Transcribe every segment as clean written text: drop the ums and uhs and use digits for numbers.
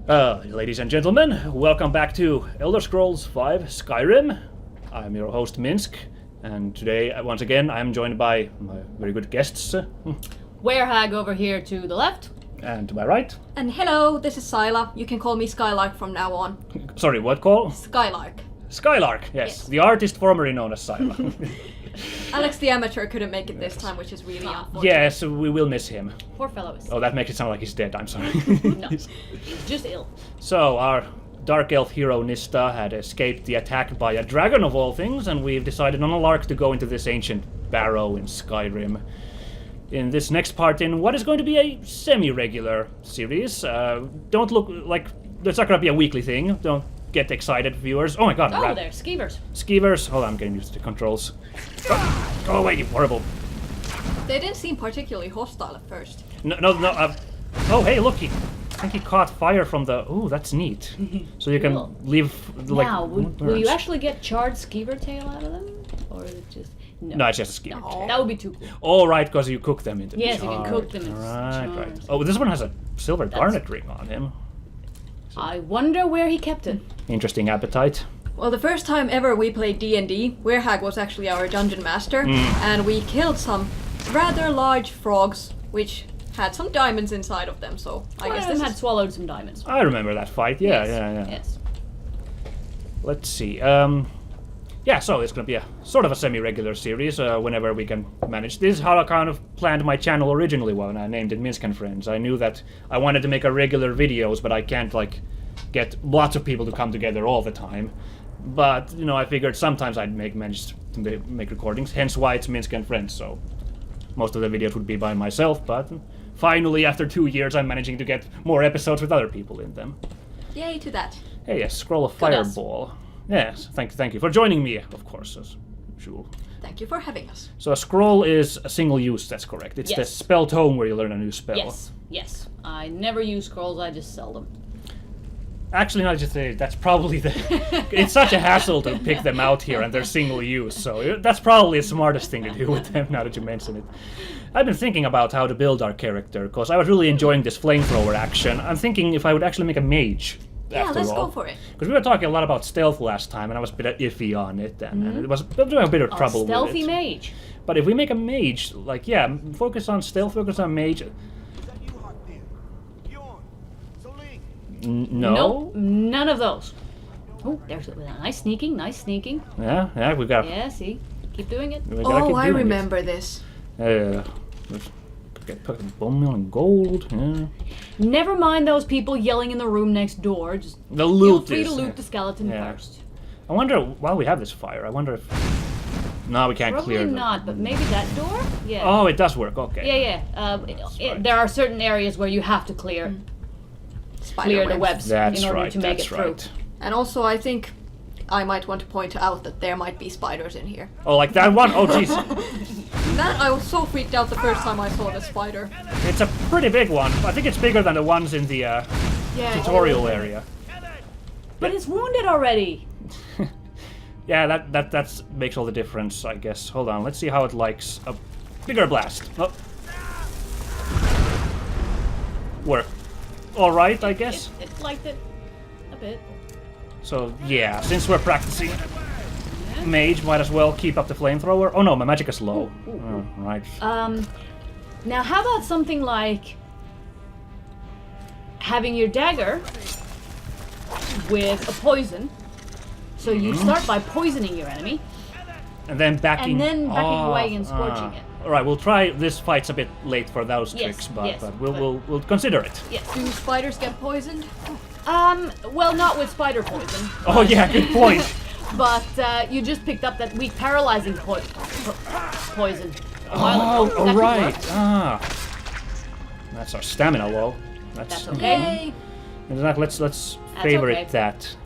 Ladies and gentlemen, welcome back to Elder Scrolls V Skyrim. I'm your host Minsk, and today, once again, I'm joined by my very good guests. Werehag over here to the left. And to my right. And hello, this is Skyla. You can call me Skylark from now on. Sorry, what call? Skylark. Skylark, yes. The artist formerly known as Skyla. Alex the amateur couldn't make it this time, which is really unfortunate. Yes, we will miss him. Poor fellow is. Oh, that makes it sound like he's dead, I'm sorry. No, he's just ill. So, our Dark Elf hero Nista had escaped the attack by a dragon of all things, and we've decided on a lark to go into this ancient barrow in Skyrim. In this next part in what is going to be a semi-regular series. Don't look like... It's not going to be a weekly thing. Don't get excited, viewers. Oh my god. Oh, there, skeevers. Skeevers. Hold on, I'm getting used to the controls. Go away, you horrible. They didn't seem particularly hostile at first. No. Oh, hey, look. I think he caught fire from the... Ooh, that's neat. So you can Cool. leave... Like, Now, will you actually get charred skeever tail out of them? Or is it just... No, it's just a skeever. No. That would be too cool. Oh, right, because you cook them into Yes, you charred. can cook them into Right. charred. Oh, this one has a silver garnet ring on him. I wonder where he kept it. Interesting appetite. Well, the first time ever we played D&D, Werehag was actually our dungeon master, and we killed some rather large frogs, which had some diamonds inside of them, so I One guess of them this had is... swallowed some diamonds. I remember that fight. Yeah, Yes, Yes. Let's see. Yeah, so it's going to be a sort of a semi-regular series whenever we can manage. This is how I kind of planned my channel originally when I named it Minsk and Friends. I knew that I wanted to make a regular videos, but I can't like get lots of people to come together all the time. But, you know, I figured sometimes I'd manage to make recordings, hence why it's Minsk and Friends, so most of the videos would be by myself, but finally after 2 years I'm managing to get more episodes with other people in them. Yay to that. Hey, a scroll of Good us. fireball. Yes, thank you for joining me, of course, as usual. Thank you for having us. So a scroll is a single use, that's correct. It's the Yes. spell tome where you learn a new spell. Yes. I never use scrolls, I just sell them. Actually, not just that's probably the... It's such a hassle to pick them out here and they're single use, so that's probably the smartest thing to do with them now that you mention it. I've been thinking about how to build our character, because I was really enjoying this flamethrower action. I'm thinking if I would actually make a mage. Yeah, After let's all. go for it. Because we were talking a lot about stealth last time, and I was a bit iffy on it, and it was doing a bit of trouble with it. Stealthy mage. But if we make a mage, like, yeah, focus on stealth, focus on mage. No? Nope, none of those. Oh, there's a nice sneaking. Yeah, we got. Yeah, see? Keep doing it. We gotta keep Oh, I doing it. remember this. Let's get bone meal and gold. Yeah. Never mind those people yelling in the room next door. Just The feel loot free is. to loot the skeleton yeah. first. I wonder, while we have this fire, I wonder if. No, we can't Probably clear them. not, but maybe that door? Yeah. Oh, it does work, okay. Yeah. right. There are certain areas where you have to clear Spider the webs That's in order right, to make that's it through. right. And also, I think I might want to point out that there might be spiders in here. Oh, like that one? Oh, jeez. That, I was so freaked out the first time I saw the spider. It's a pretty big one. I think it's bigger than the ones in the Yeah. tutorial area. But it's wounded already. Yeah, that makes all the difference, I guess. Hold on, let's see how it likes a bigger blast. Oh. Work. Alright, I guess. It liked it a bit. So, yeah, since we're practicing mage, might as well keep up the flamethrower. Oh no, my magic is low. Oh, right. Now how about something like having your dagger with a poison. So you start by poisoning your enemy, And then backing... away and scorching it. Alright, we'll try... This fight's a bit late for those Yes, tricks, but, yes, but but- we'll consider it. Yes. Do spiders get poisoned? Well, not with spider poison. Oh yeah, good point. But you just picked up that weak paralyzing poison. Oh, That could right. work. Ah. That's our stamina low. That's okay. Yay! In fact, let's favorite okay. that.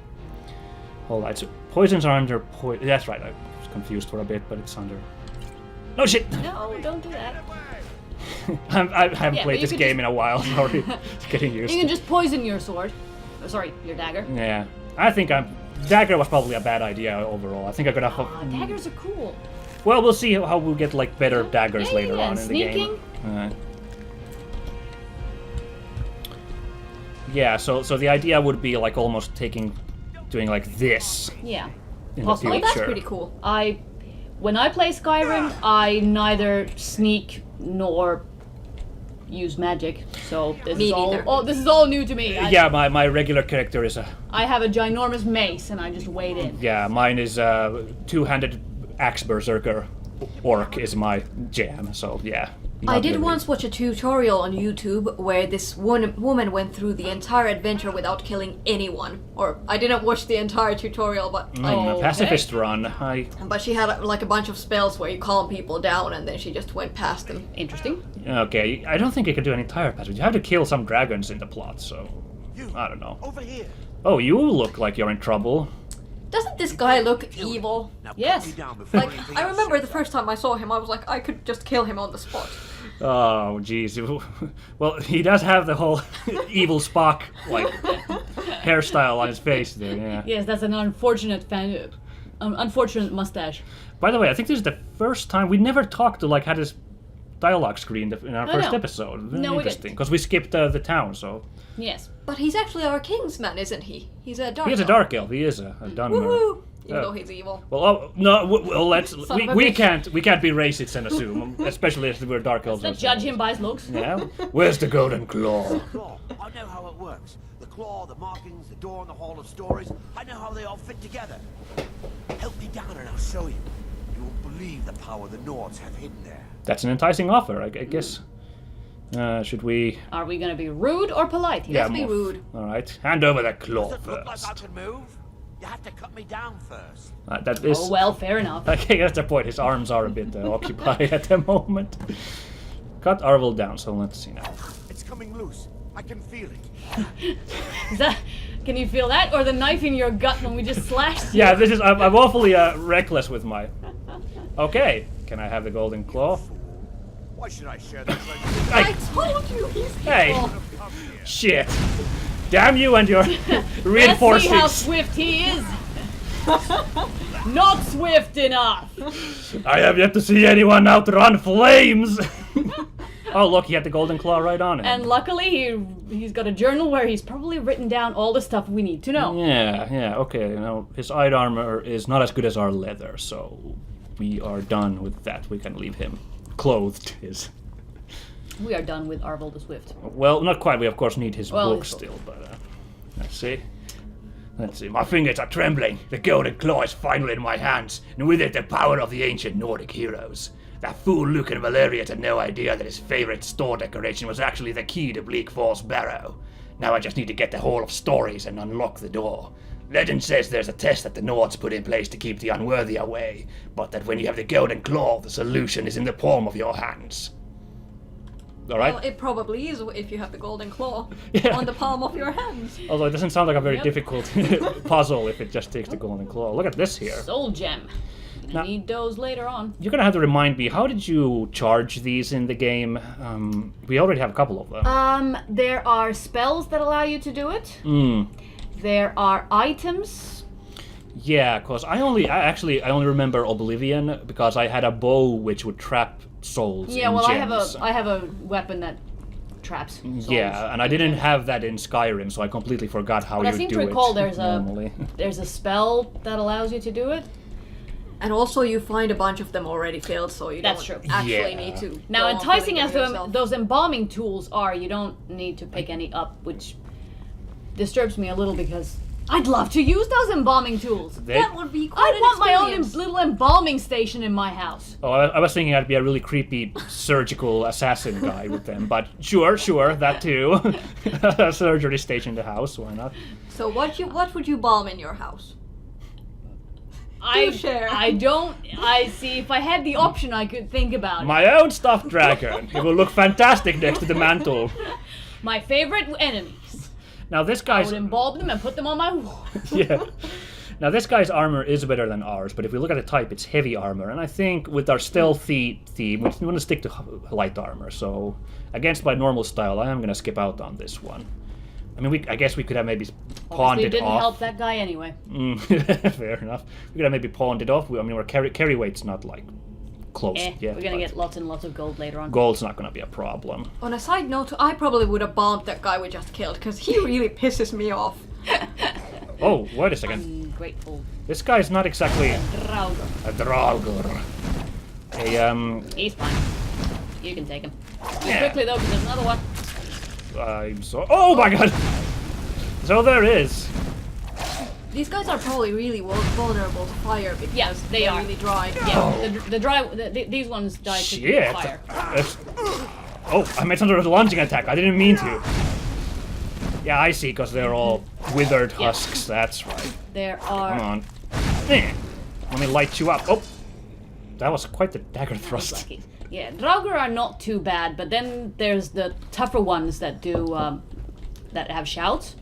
Hold on, so poisons are under that's right, I was confused for a bit, but it's under... No shit! No, don't do that. I haven't Yeah, played but you this could game in a while, sorry. It's getting used You to can just poison your sword. Oh, sorry, your dagger. Yeah. I think dagger was probably a bad idea overall. I think I could have... Daggers are cool. Well, we'll see how we'll get like better daggers Yeah, later yeah, on in the sneaking. game. Yeah, so the idea would be like almost doing like this Yeah. in Possibly. the That's future. pretty cool. When I play Skyrim, I neither sneak nor use magic. So this Me is all. neither. Oh, this is all new to me. Yeah, my regular character is I have a ginormous mace, and I just wade in. mine is two-handed axe berserker orc is my jam. So yeah. I not did really. once watch a tutorial on YouTube where this one woman went through the entire adventure without killing anyone. Or I didn't watch the entire tutorial, but A pacifist run. but she had like a bunch of spells where you calm people down, and then she just went past them. Interesting. Okay, I don't think you can do an entire passage. You have to kill some dragons in the plot, so I don't know. Over here. Oh, you look like you're in trouble. Doesn't this guy look evil? Now put Yes. me down before Like, anything I else remember the shows first time I saw him, I was like, I could just kill him on the spot. Oh, jeez. Well, he does have the whole evil Spock like hairstyle on his face there. Yeah. Yes, that's an unfortunate mustache. By the way, I think this is the first time we never talked to like had his dialogue screen in our first know. episode. Very No, we interesting, because we skipped the town. So Yes. But he's actually our kingsman, isn't he? He's a dark he is a elf. dark elf. He is a Dunmer. Woohoo! Even Yeah. though he's evil. Well, oh, no. Well, let's Son of a we bitch. can't be racist and assume, especially if we're dark elves. Let's judge ourselves. him by his looks. Yeah. Where's the golden claw? Claw. I know how it works. The claw, the markings, the door in the Hall of Stories. I know how they all fit together. Help me down and I'll show you. You won't believe the power the Nords have hidden there. That's an enticing offer, I guess. Should we? Are we gonna be rude or polite here? Let's be more- rude. All right. Hand over the claw Does it look like I first. can move? You have to cut me down first. That is. Oh well, fair enough. Okay, that's the point. His arms are a bit occupied at the moment. Cut Arvel down. So let's see now. It's coming loose. I can feel it. Is that? Can you feel that, or the knife in your gut when we just slashed you? Yeah, this is. I'm awfully reckless with my. Okay. Can I have the golden claw? Why should I share the treasure? I told you he's Hey. evil. Come here. Shit. Damn you and your Let's see how reinforcements. swift he is. Not swift enough. I have yet to see anyone outrun flames. Oh, look, he had the golden claw right on him. And luckily, he's got a journal where he's probably written down all the stuff we need to know. Yeah, okay. You know, his hide armor is not as good as our leather, so we are done with that. We can leave him clothed. We are done with Arvel the Swift. Well, not quite. We of course need his Well, book his book. still, but let's see. Let's see. My fingers are trembling. The golden claw is finally in my hands, and with it the power of the ancient Nordic heroes. That fool Luke and Valerian had no idea that his favorite store decoration was actually the key to Bleak Falls Barrow. Now I just need to get the Hall of Stories and unlock the door. Legend says there's a test that the Nords put in place to keep the unworthy away, but that when you have the golden claw, the solution is in the palm of your hands. Alright? Well, it probably is if you have the golden claw Yeah. on the palm of your hands. Although it doesn't sound like a very Yep. difficult puzzle if it just takes the golden claw. Look at this here. Soul gem. Now- Need those later on. You're gonna have to remind me, how did you charge these in the game? We already have a couple of them. There are spells that allow you to do it. There are items. Yeah, because I only remember Oblivion because I had a bow which would trap souls. Yeah, in well, gems. I have a weapon that traps souls. Yeah, and I didn't have that in Skyrim, so I completely forgot how But you I seem do to recall it normally. there's a spell that allows you to do it. And also, you find a bunch of them already filled, so you That's don't true. actually Yeah. need to. Now, go on enticing filling as them yourself. those embalming tools are, you don't need to pick any up, which disturbs me a little because I'd love to use those embalming tools. That would be quite I'd an want my own experience. little embalming station in my house. Oh, I was thinking I'd be a really creepy surgical assassin guy with them, but sure, that too. A surgery station in the house, why not? So what would you balm in your house? share. I see, if I had the option, I could think about it. My own stuffed dragon. It will look fantastic next to the mantle. My favorite enemies. Now this I guy's would embalm them and put them on my wall. yeah. Now this guy's armor is better than ours, but if we look at the type, it's heavy armor, and I think with our stealthy theme, we want to stick to light armor. So against my normal style, I am gonna skip out on this one. I mean, I guess we could have maybe pawned Obviously, it it didn't off. help that guy anyway. Fair enough. We could have maybe pawned it off. I mean, our carry weight's not like close yet. We're gonna but get lots and lots of gold later on. Gold's not gonna be a problem. On a side note, I probably would have bombed that guy we just killed because he really pisses me off. Oh, wait a second. Ungrateful. This guy's not exactly Draugr. a Draugr. He's fine. You can take him. Yeah. Quickly though, because there's another one. I'm so. Oh my god! So there is. These guys are probably really vulnerable to fire because Yes, they they're are. really dry. Yeah, these ones die to Shit! fire. Oh, I made some sort of lunging attack. I didn't mean to. Yeah, I see, because they're all withered husks. That's right. There are. Come on. Let me light you up. Oh, that was quite the dagger thrust. Lucky. Yeah, Draugr are not too bad, but then there's the tougher ones that do that have shouts.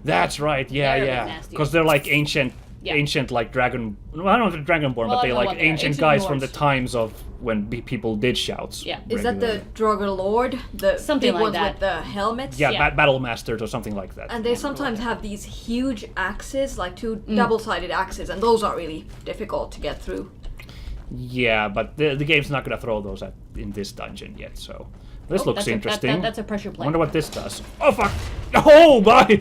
That's right. Yeah, They're a bit yeah. nastier. Because they're like ancient, Yeah. ancient like dragon. Well, I don't know if they're dragonborn, Well, but I they know like what they are. ancient Ancient guys from the lords. times of when people did shouts. Yeah. Is that the regularly. Draugr Lord? The Something big like ones that. with the helmets? Yeah, Yeah. battle masters or something like that. And they sometimes have these huge axes, like two double-sided axes, and those are really difficult to get through. Yeah, but the game's not gonna throw those in this dungeon yet. So this looks interesting. That's a pressure I plate. wonder what this does. Oh fuck! Oh my!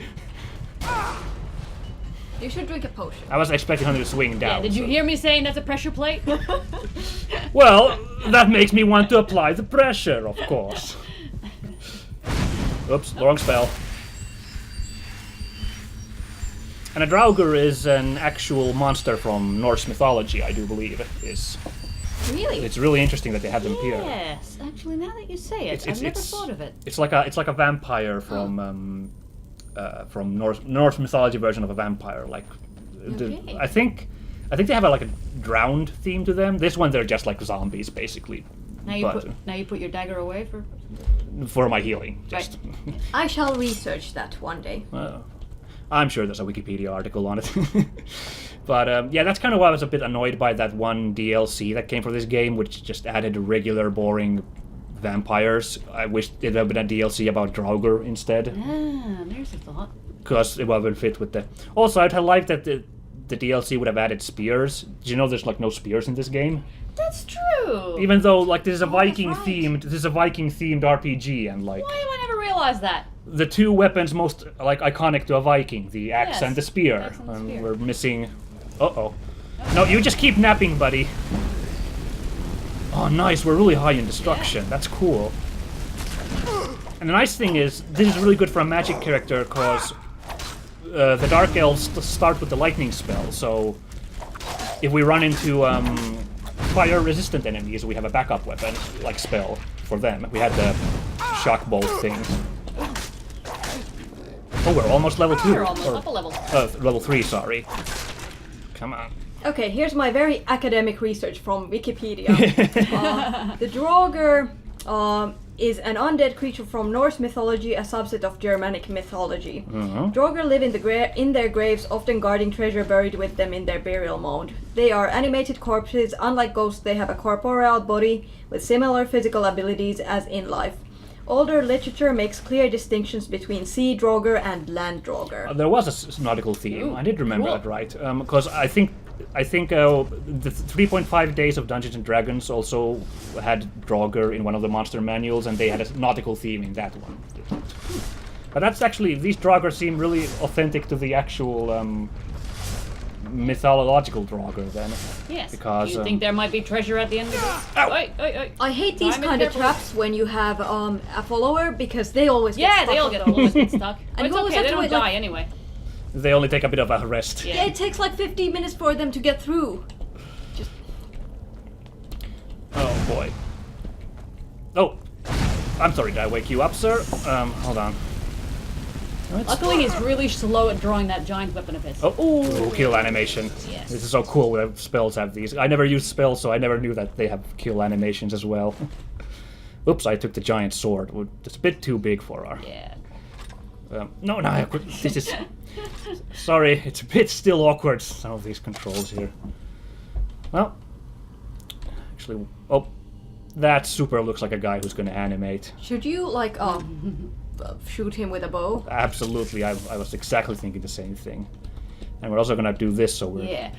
You should drink a potion. I was expecting him to swing down. Yeah, did you so- hear me saying that's a pressure plate? Well, that makes me want to apply the pressure, of course. Oops, wrong spell. And a Draugr is an actual monster from Norse mythology, I do believe it is. Really? It's really interesting that they have them here. Yes, actually, now that you say it, I've never thought of it. It's like a vampire from Norse mythology version of a vampire. Like, Okay. I think they have like a drowned theme to them. This one they're just like zombies basically. Now you But put your dagger away for. for my healing, just. I shall research that one day. I'm sure there's a Wikipedia article on it. But yeah, that's kind of why I was a bit annoyed by that one DLC that came for this game, which just added regular, boring vampires. I wish it had been a DLC about Draugr instead, Ah, there's a thought. because it would have fit with the... Also, I'd have liked that the DLC would have added spears. Did you know there's like no spears in this game? That's true. Even though like this is a Oh, that's Viking-themed RPG, and like... Why have I never realized that? the two weapons most like iconic to a Viking, the axe Yes, and the spear. axe and the spear. We're missing. Uh-oh. No, you just keep napping, buddy. Oh, nice. We're really high in destruction. That's cool. And the nice thing is, this is really good for a magic character because the Dark Elves start with the lightning spell. So if we run into fire-resistant enemies, we have a backup weapon, like spell, for them. We had the shock bolt thing. Oh, we're almost level 2. We're almost up a level. Level 3, sorry. Come on. Okay, here's my very academic research from Wikipedia. The Draugr is an undead creature from Norse mythology, a subset of Germanic mythology. Draugr live in their graves, often guarding treasure buried with them in their burial mound. They are animated corpses. Unlike ghosts, they have a corporeal body with similar physical abilities as in life. Older literature makes clear distinctions between sea Draugr and land Draugr. There was a nautical theme. Ooh, I did remember cool. that right. Because I think the 3.5 Days of Dungeons and Dragons also had Draugr in one of the monster manuals, and they had a nautical theme in that one. But that's actually, these Draugr seem really authentic to the actual mythological Draugr then. Yes. Because, you think there might be treasure at the end of this? Ow! Oi, oi, oi. I hate these Simon, kind of careful. traps when you have a follower because they always get Yeah, stuck. they all get always get stuck. But And it's you always okay, have they to don't wait, die like- anyway. They only take a bit of a rest. Yeah. Yeah, it takes like 15 minutes for them to get through. Oh boy. Oh, I'm sorry, did I wake you up, sir? Hold on. Luckily, he's really slow at drawing that giant weapon of his. Oh, kill animation. Yes. This is so cool when spells have these. I never used spells, so I never knew that they have kill animations as well. Oops, I took the giant sword. It's a bit too big for our... Yeah. No, this is... Sorry, it's a bit still awkward, some of these controls here. Well, actually... Oh, that super looks like a guy who's gonna animate. Should you like shoot him with a bow? Absolutely, I was exactly thinking the same thing. And we're also gonna do this, so we're... Yeah.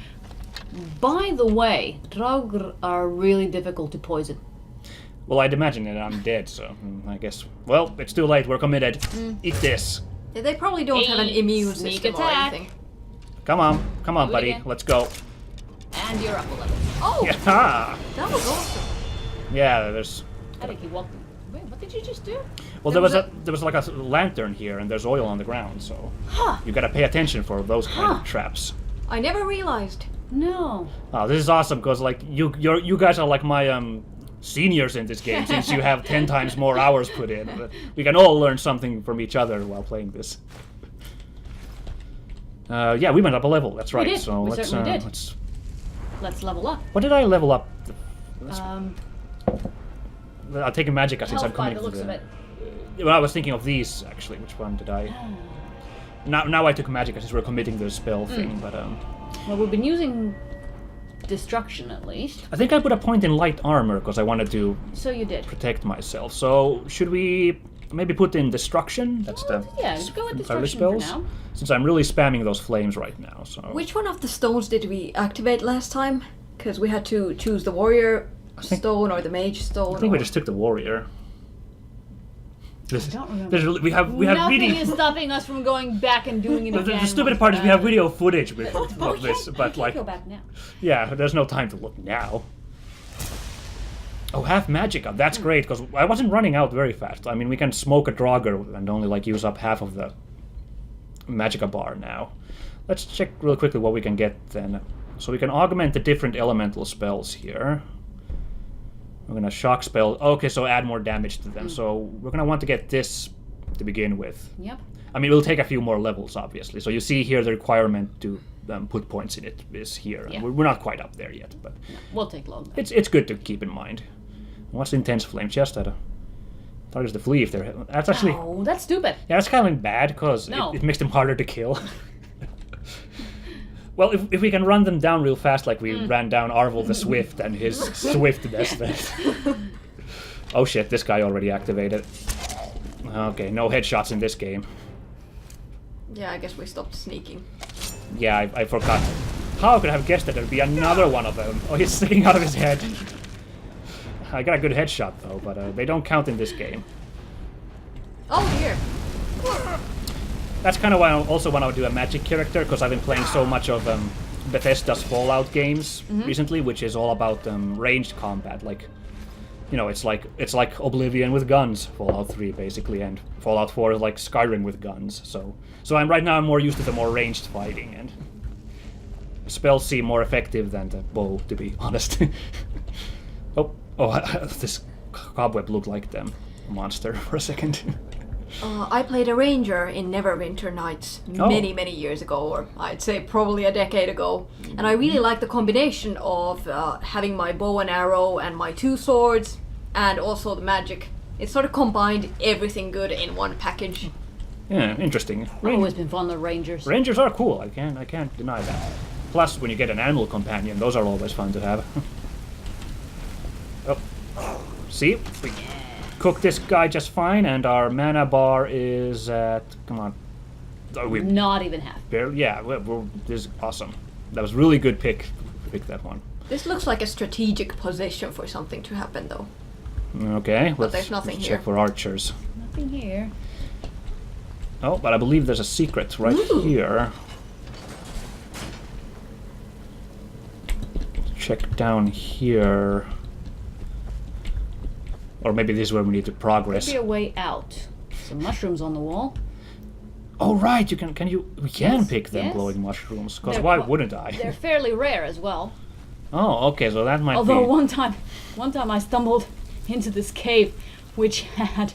By the way, Draugr are really difficult to poison. Well, I'd imagine that I'm dead, so I guess. Well, it's too late. We're committed. Eat this. Yeah, they probably don't have an immune Sneak system or attack. anything. Come on, Do it buddy. again. Let's go. And you're up a level. Oh, Yeah. that was awesome. Yeah. There's. How did he walk? Wait, what did you just do? Well, there was like a lantern here, and there's oil on the ground, so you gotta pay attention for those kind of traps. I never realized. No. Oh, this is awesome because like you guys are like my seniors in this game since you have 10 times more hours put in. But we can all learn something from each other while playing this. Yeah, we went up a level. That's right. did. So We let's certainly did. let's. Let's level up. What did I level up? I'll take a magicka since I'm Health by committed the to looks of the. it. Well, I was thinking of these actually. Which one did I? Now I took magicka since we're committing to the spell thing, but Well, we've been using destruction at least. I think I put a point in light armor because I wanted to So you did. protect myself. So should we maybe put in destruction? That's the Yeah, go with fairy destruction for spells. now. Since I'm really spamming those flames right now. So Which one of the stones did we activate last time? Because we had to choose the warrior stone or the mage stone. I think we or- just took the warrior. This is, don't remember. there's really- we have Nothing video. is stopping us from going back and doing it The, again. the stupid once part is we have back. video footage with, Oh, of this, we but can't like, go back now. yeah, there's no time to look now. Oh, half magicka. That's great because I wasn't running out very fast. I mean, we can smoke a Draugr and only like use up half of the magicka bar now. Let's check real quickly what we can get then. So we can augment the different elemental spells here. We're gonna shock spell. Okay, so add more damage to them. So we're gonna want to get this to begin with. Yep. I mean, it'll take a few more levels, obviously. So you see here the requirement to put points in it is here. Yeah. We're not quite up there yet, but We'll take long. it's good to keep in mind. What's intense flame? Just at a targets the flea if they're. That's actually Oh, that's stupid. yeah, that's kind of bad because No. it makes them harder to kill. Well, if we can run them down real fast, like we ran down Arvel the Swift and his swiftness, then. Oh shit! This guy already activated. Okay, no headshots in this game. Yeah, I guess we stopped sneaking. Yeah, I forgot. How could I have guessed that there'd be another one of them? Oh, he's sticking out of his head. I got a good headshot though, but they don't count in this game. Oh dear. That's kind of why I also want to do a magic character, because I've been playing so much of Bethesda's Fallout games recently, which is all about ranged combat. Like, you know, it's like Oblivion with guns, Fallout 3 basically, and Fallout 4 is like Skyrim with guns. So I'm more used to the more ranged fighting, and spells seem more effective than the bow, to be honest. This cobweb looked like the monster for a second. I played a ranger in Neverwinter Nights Oh. many years ago, or I'd say probably a decade ago. And I really like the combination of having my bow and arrow and my two swords, and also the magic. It sort of combined everything good in one package. Yeah, interesting. I've always been fond of Rangers. Rangers are cool. I can't deny that. Plus, when you get an animal companion, those are always fun to have. Oh, see, we cook this guy just fine, and our mana bar is at. Come on, oh, we Not even half. barely. Yeah, this is awesome. That was really good pick. Pick that one. This looks like a strategic position for something to happen, though. Okay, let's, there's nothing let's here. check for archers. Nothing here. Oh, but I believe there's a secret right here. Check down here. Or maybe this is where we need to progress. Maybe a way out. Some mushrooms on the wall. Oh right, we can Yes, pick them yes. glowing mushrooms. Because They're why qu- wouldn't I? They're fairly rare as well. Oh, okay, so that might Although be. one time I stumbled into this cave which had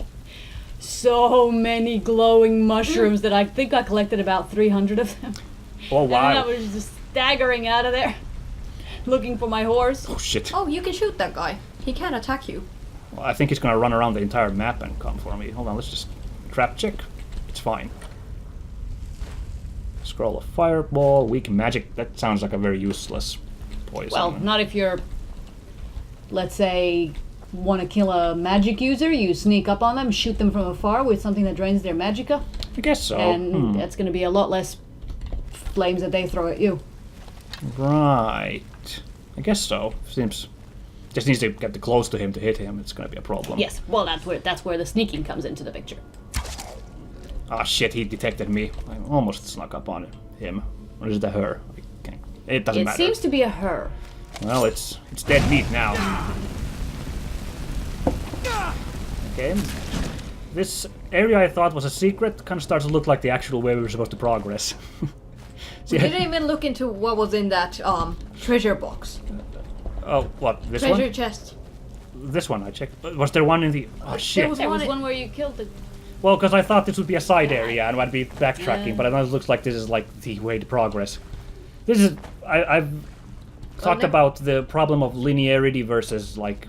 so many glowing mushrooms that I think I collected about 300 of them. Oh And then I wow. was just staggering out of there, looking for my horse. Oh shit. Oh, you can shoot that guy. He can attack you. Well, I think he's gonna run around the entire map and come for me. Hold on, let's just trap check. It's fine. Scroll of fireball, weak magic. That sounds like a very useless poison. Well, not if you're, let's say, want to kill a magic user. You sneak up on them, shoot them from afar with something that drains their magicka, I guess so. and that's going to be a lot less flames that they throw at you. Right. I guess so. Seems... Just needs to get close to him to hit him. It's gonna be a problem. Yes, well, that's where the sneaking comes into the picture. Ah, shit, he detected me. I almost snuck up on him. Or is it a her? It doesn't matter. It seems to be a her. Well, it's dead meat now. Okay. This area I thought was a secret kind of starts to look like the actual way we were supposed to progress. We didn't even look into what was in that treasure box. Oh, what? This Treasure one? chest. This one I checked. Was there one in the... Oh, shit. There was There was one one where you killed the... Well, because I thought this would be a side area and I'd be backtracking, but it looks like this is like the way to progress. This is... I've talked about the problem of linearity versus like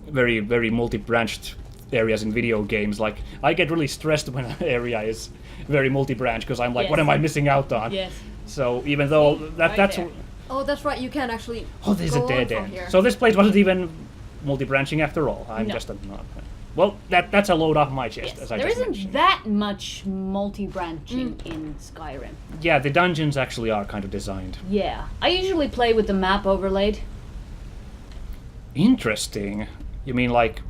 very, very multi-branched areas in video games. Like, I get really stressed when an area is very multi-branch because I'm like, what am I missing out on? Yes. So even though that's... there. Oh, that's right. You can actually. Oh, there's go a dead on from end. here. So this place wasn't even multi-branching after all. I'm No. just a... Well, that's a load off my chest, Yes. as I There just isn't mentioned. that much multi-branching in Skyrim. Yeah, the dungeons actually are kind of designed. Yeah. I usually play with the map overlaid. Interesting. You mean like...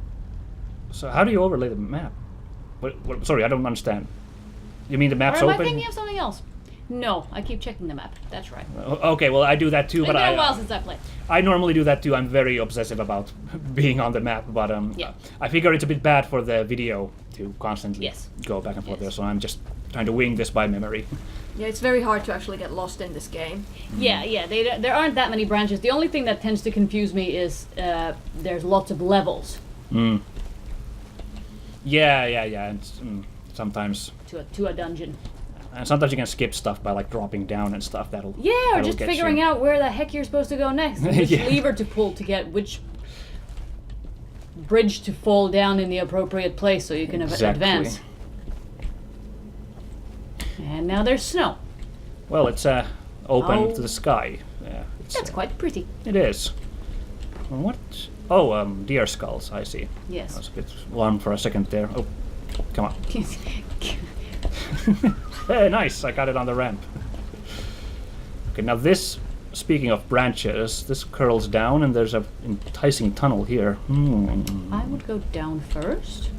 So how do you overlay the map? What, sorry, I don't understand. You mean the map's Or am open? I thinking of something else? No, I keep checking the map. That's right. Okay, well I do that too, It's but been a while since I played. I normally do that too. I'm very obsessive about being on the map, but Yeah. I figure it's a bit bad for the video to constantly Yes. go back and forth Yes. there, so I'm just trying to wing this by memory. Yeah, it's very hard to actually get lost in this game. Yeah. There aren't that many branches. The only thing that tends to confuse me is there's lots of levels Yeah, and sometimes to a dungeon. and sometimes you can skip stuff by like dropping down and stuff. That'll Yeah, or that'll just get figuring you. out where the heck you're supposed to go next, and which Yeah. lever to pull to get which bridge to fall down in the appropriate place so you can Exactly. advance. And now there's snow. Well, it's open Oh. to the sky. Yeah, it's, That's quite pretty. It is. What? Oh, deer skulls. I see. I Yes. was a bit alarmed for a second there. Oh, come on. Hey, nice! I got it on the ramp. Okay, now this, speaking of branches, this curls down and there's a enticing tunnel here. I would go down first.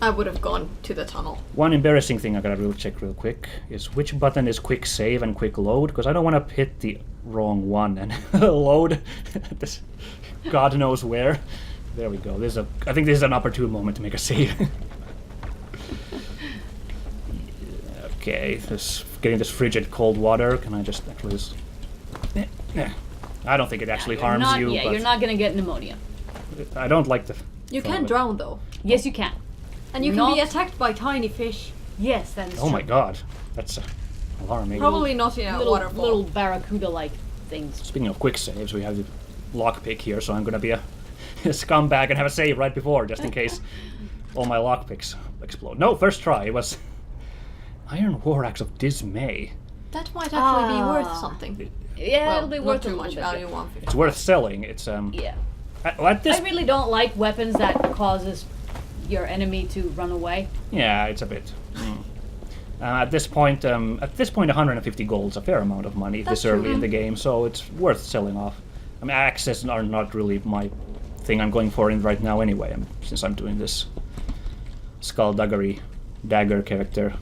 I would have gone to the tunnel. One embarrassing thing I gotta check real quick is which button is quick save and quick load, because I don't want to hit the wrong one and load this God knows where. There we go. I think this is an opportune moment to make a save. Okay, getting this frigid cold water. Can I just actually just... I don't think it actually harms you. Yeah, but you're not gonna get pneumonia. I don't like the... You thought can of it. drown though. Yes, you can. And you can be Not- attacked by tiny fish. Yes, that is Oh true. my god, that's alarming. Probably not in a waterfall. little barracuda-like things. Speaking of quick saves, we have the lockpick here, so I'm gonna be a scumbag and have a save right before, just in case all my lockpicks explode. No, first try. It was Iron War Axe of Dismay. That might actually be worth something. Yeah, Well, it'll be not worth too a much little bit. value, 150. It's worth selling. It's Yeah. at this I really don't like weapons that causes your enemy to run away. yeah, it's a bit. At this point, 150 gold's a fair amount of money this early in the game, so it's worth selling off. I mean, axes are not really my thing I'm going for in right now anyway, since I'm doing this skullduggery dagger character.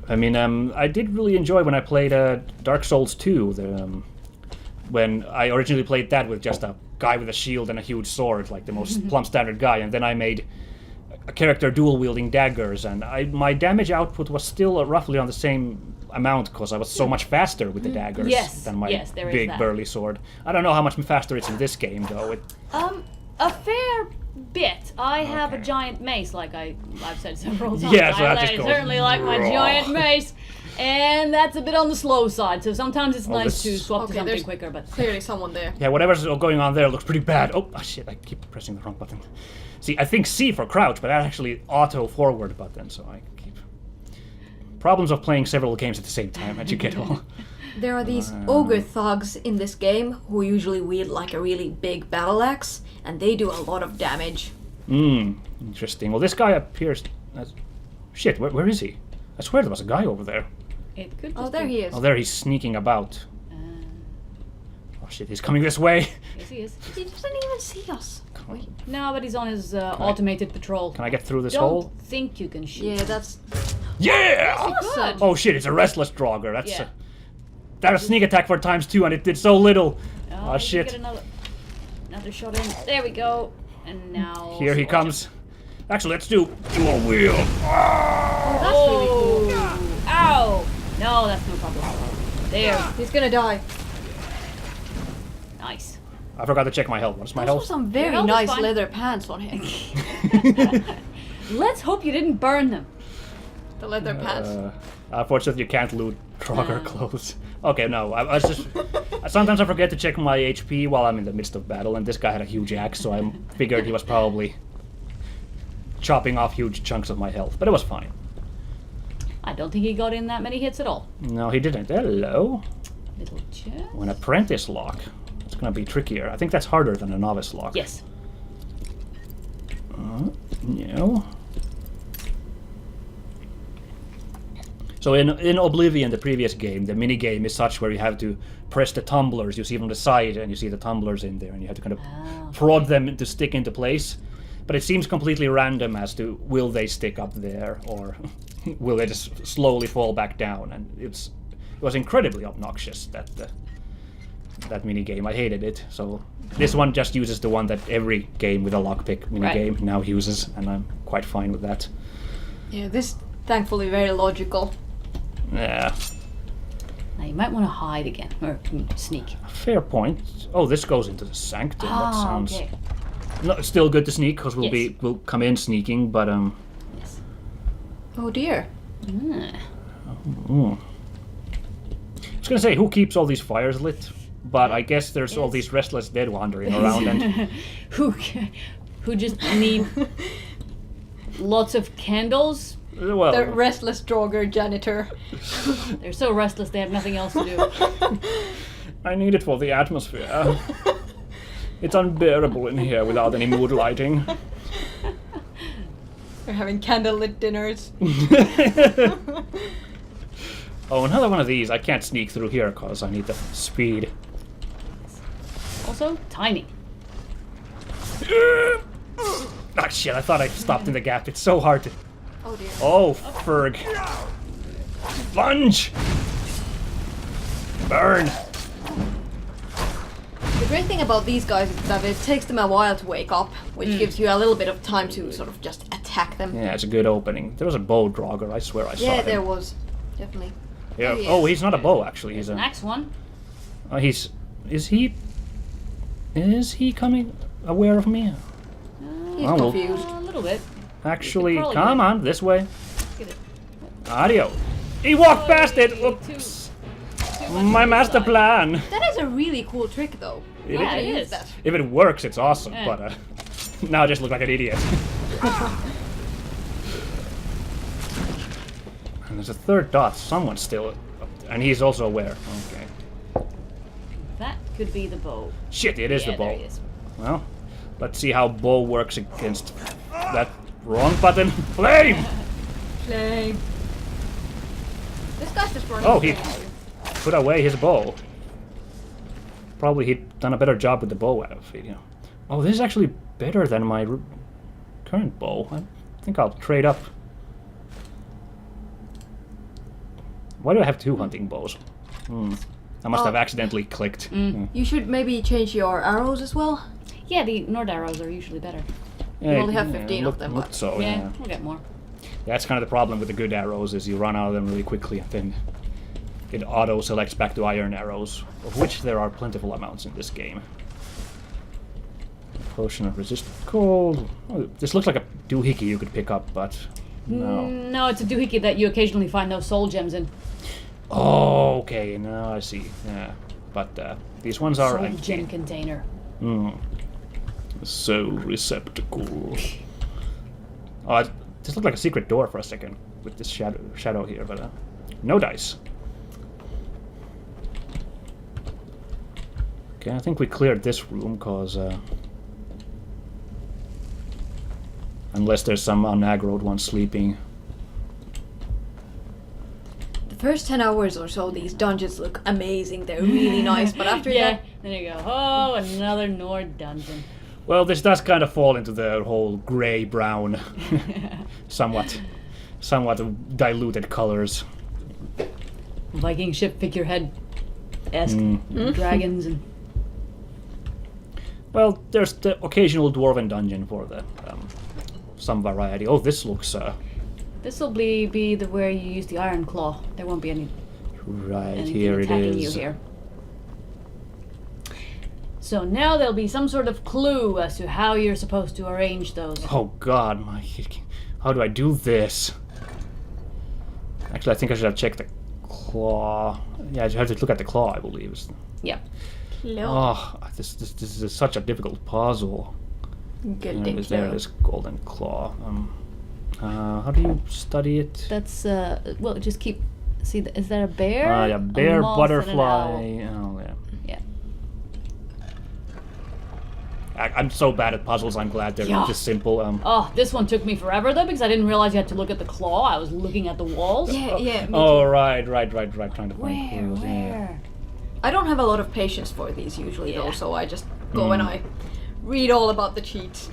I did really enjoy when I played Dark Souls 2. When I originally played that with just a guy with a shield and a huge sword, like the most plumb standard guy, and then I made a character dual wielding daggers, and my damage output was still roughly on the same amount because I was so much faster with the daggers Yes, than my yes, there is big that. burly sword. I don't know how much faster it's in this game though. A fair bit. I have a Okay. giant mace, like I've said several times. Yeah, so that I just goes certainly like my raw. giant mace, and that's a bit on the slow side. So sometimes it's nice to this- swap to Okay, something there's quicker. But clearly someone there. Yeah, whatever's going on there looks pretty bad. Oh shit, I keep pressing the wrong button. See, I think C for crouch, but that's actually auto forward button, so I keep... Problems of playing several games at the same time, as you get all. There are these ogre thugs in this game who usually wield like a really big battle axe, and they do a lot of damage. Interesting. Well, this guy appears as... Shit, where is he? I swear there was a guy over there. It could just Oh, there be. he is. Oh, there he's sneaking about. Uh, Oh shit, he's coming this way. yes, he is. He doesn't even see us. Wait. No, but he's on his automated patrol. Can I get through this Don't hole? think you can shoot. Yeah, that's Yeah! awesome. Oh shit, it's a restless Draugr. That's Yeah. that was sneak attack for ×2 and it did so little. Oh, Oh you shit. Get another shot in. There we go. And now. Here he sword. comes. Actually, let's do a wheel. Oh, that's really cool. Oh, ow! No, that's no problem. There. He's gonna die. Nice. I forgot to check my health. What's my Those were health? some very health is nice fine. leather pants on him. Let's hope you didn't burn them. The leather pants. Unfortunately, you can't loot Draugr No. clothes. Okay, no. I was just. Sometimes I forget to check my HP while I'm in the midst of battle, and this guy had a huge axe, so I figured he was probably chopping off huge chunks of my health. But it was fine. I don't think he got in that many hits at all. No, he didn't. Hello. Little chest. An apprentice lock. It's gonna be trickier. I think that's harder than a novice lock. Yes. No. So in Oblivion, the previous game, the mini game is such where you have to press the tumblers. You see from the side, and you see the tumblers in there, and you have to kind of prod them to stick into place. But it seems completely random as to will they stick up there or will they just slowly fall back down. And it was incredibly obnoxious that mini game. I hated it. So this one just uses the one that every game with a lockpick mini game now uses, and I'm quite fine with that. Yeah, this thankfully very logical. Yeah, Now you might want to hide again or sneak. fair point. Oh, this goes into the sanctum. That sounds okay. no, it's still good to sneak because Yes. we'll come in sneaking, but Yes. Oh dear. I was gonna say who keeps all these fires lit, but I guess there's all these restless dead wandering around and who just need lots of candles. well, The restless Draugr janitor. They're so restless they have nothing else to do. I need it for the atmosphere. It's unbearable in here without any mood lighting. We're having candlelit dinners. Oh, another one of these. I can't sneak through here because I need the speed. Also, timing. Ah, shit, I thought I stopped in the gap. It's so hard to... Oh dear. Oh, Ferg. Lunge! Burn! The great thing about these guys is that it takes them a while to wake up, which gives you a little bit of time to sort of just attack them. Yeah, it's a good opening. There was a bow Draugr. I swear I saw Yeah, him. there was. Definitely. Yeah. There he Oh, is. he's not a bow, actually. He's a... Next one. he's... Is he coming aware of me? He's Oh, well. confused. A little bit. Actually, probably come do. on, this way. Get it. Adio. He walked past it! Oops. My master plan. That is a really cool trick, though. It Yeah, is. it Use is. that. If it works, it's awesome, Yeah. but now I just look like an idiot. And there's a third dot. Someone's still up there. And he's also aware. Okay. That could be the bow. Shit, it is Yeah, the bow. there he is. Well, let's see how bow works against that wrong button. Flame! Flame. This guy's just running. Oh, he away. put away his bow. Probably he'd done a better job with the bow outfit, you know. Oh, this is actually better than my current bow. I think I'll trade up. Why do I have two hunting bows? I must have accidentally clicked. You should maybe change your arrows as well. Yeah, the Nord arrows are usually better. Yeah, only have 15 of looked- them, looked but- so, yeah, yeah. we'll get more. That's kind of the problem with the good arrows is you run out of them really quickly and then it auto selects back to iron arrows, of which there are plentiful amounts in this game. Potion of resist cold. Oh, this looks like a doohickey you could pick up, but no. No, it's a doohickey that you occasionally find those soul gems in. Oh, okay, now I see. Yeah, but these ones are Soul empty. gem container. Soul receptacle. Oh, this looked like a secret door for a second with this shadow here, but no dice. Okay, I think we cleared this room, cause unless there's some unaggroed one sleeping. The first 10 hours or so, these dungeons look amazing. They're really nice, but after Yeah, that, then you go, oh, another Nord dungeon. Well, this does kind of fall into the whole gray-brown, somewhat diluted colors. Viking ship figurehead-esque dragons and... Well, there's the occasional dwarven dungeon for the some variety. Oh, this looks This will be the where you use the iron claw. There won't be any right anything here. It attacking is. you here. So now there'll be some sort of clue as to how you're supposed to arrange those. Oh God, how do I do this? Actually, I think I should have checked the claw. Yeah, I have to look at the claw, I believe. Yeah. Oh, this is such a difficult puzzle. good There it is, golden claw. How do you study it? That's well, just keep. See, is there a bear? Yeah, bear, a moth, butterfly. and an owl? Oh, yeah. Yeah. I'm so bad at puzzles. I'm glad they're Yeah. just simple. Oh, this one took me forever though because I didn't realize you had to look at the claw. I was looking at the walls. Yeah, me Oh, too. right. Trying to find clues. Yeah. Where? I don't have a lot of patience for these usually though, so I just go and I read all about the cheats.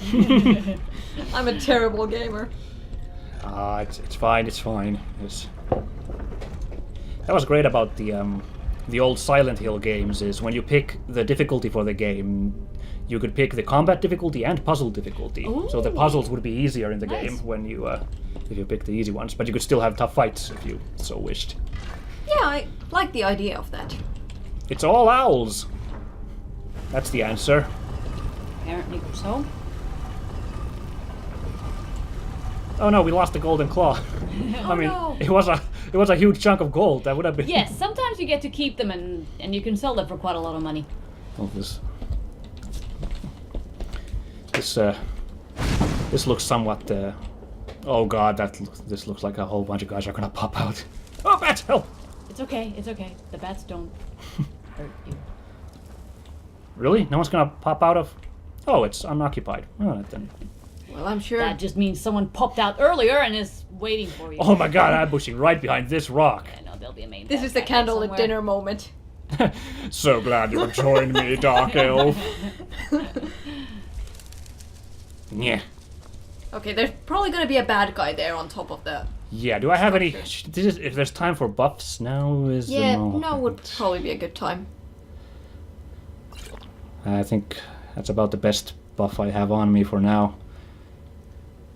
I'm a terrible gamer. It's fine. It's fine. That was great about the old Silent Hill games. Is when you pick the difficulty for the game, you could pick the combat difficulty and puzzle difficulty. So the puzzles would be easier in the game when you if you pick the easy ones. But you could still have tough fights if you so wished. Yeah, I like the idea of that. It's all owls. That's the answer. Apparently so. Oh no, we lost the golden claw. I mean, no. it was a huge chunk of gold. That would have been. Yes, sometimes you get to keep them and you can sell them for quite a lot of money. Oh, this looks somewhat. Oh God, this looks like a whole bunch of guys are gonna pop out. Oh, bats! Help! It's okay. It's okay. The bats don't hurt you. Really? No one's gonna pop out of? Oh, it's unoccupied. Oh, then. Well, I'm sure. That just means someone popped out earlier and is waiting for you. Oh my God, I'm bushing right behind this rock. I know there'll be a main. This bad is the guy candlelit somewhere. dinner moment. So glad you have joined me, Dark Elf. Yeah. Okay, there's probably gonna be a bad guy there on top of the. Yeah. Do I have any? If there's time for buffs now, is the Yeah, moment. now would probably be a good time. I think that's about the best buff I have on me for now.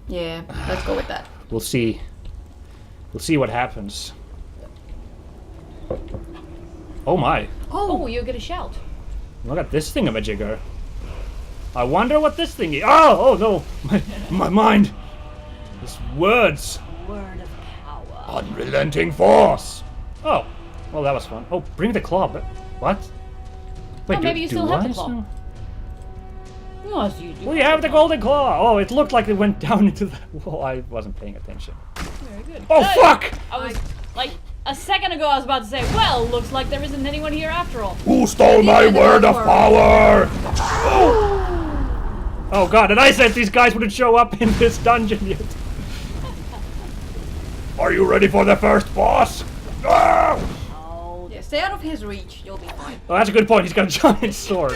Yeah, let's go with that. We'll see. We'll see what happens. Oh my! Oh, you get a shout. Look at this thingamajigger. I wonder what this thing is. Oh no! My mind. This words. Word of power. Unrelenting force. Oh, well that was fun. Oh, bring the claw. What? Wait, Oh, maybe you still have the I claw. still- Yes, you do. We have the golden claw. Oh, it looked like it went down into the wall. I wasn't paying attention. Very good. Oh Hey! fuck! I was like a second ago. I was about to say, well, looks like there isn't anyone here after all. Who stole my word of power? Oh God! And I said these guys wouldn't show up in this dungeon yet. Are you ready for the first boss? Ah! Oh, Yeah, stay out of his reach. You'll be fine. Well, that's a good point. He's got a giant sword.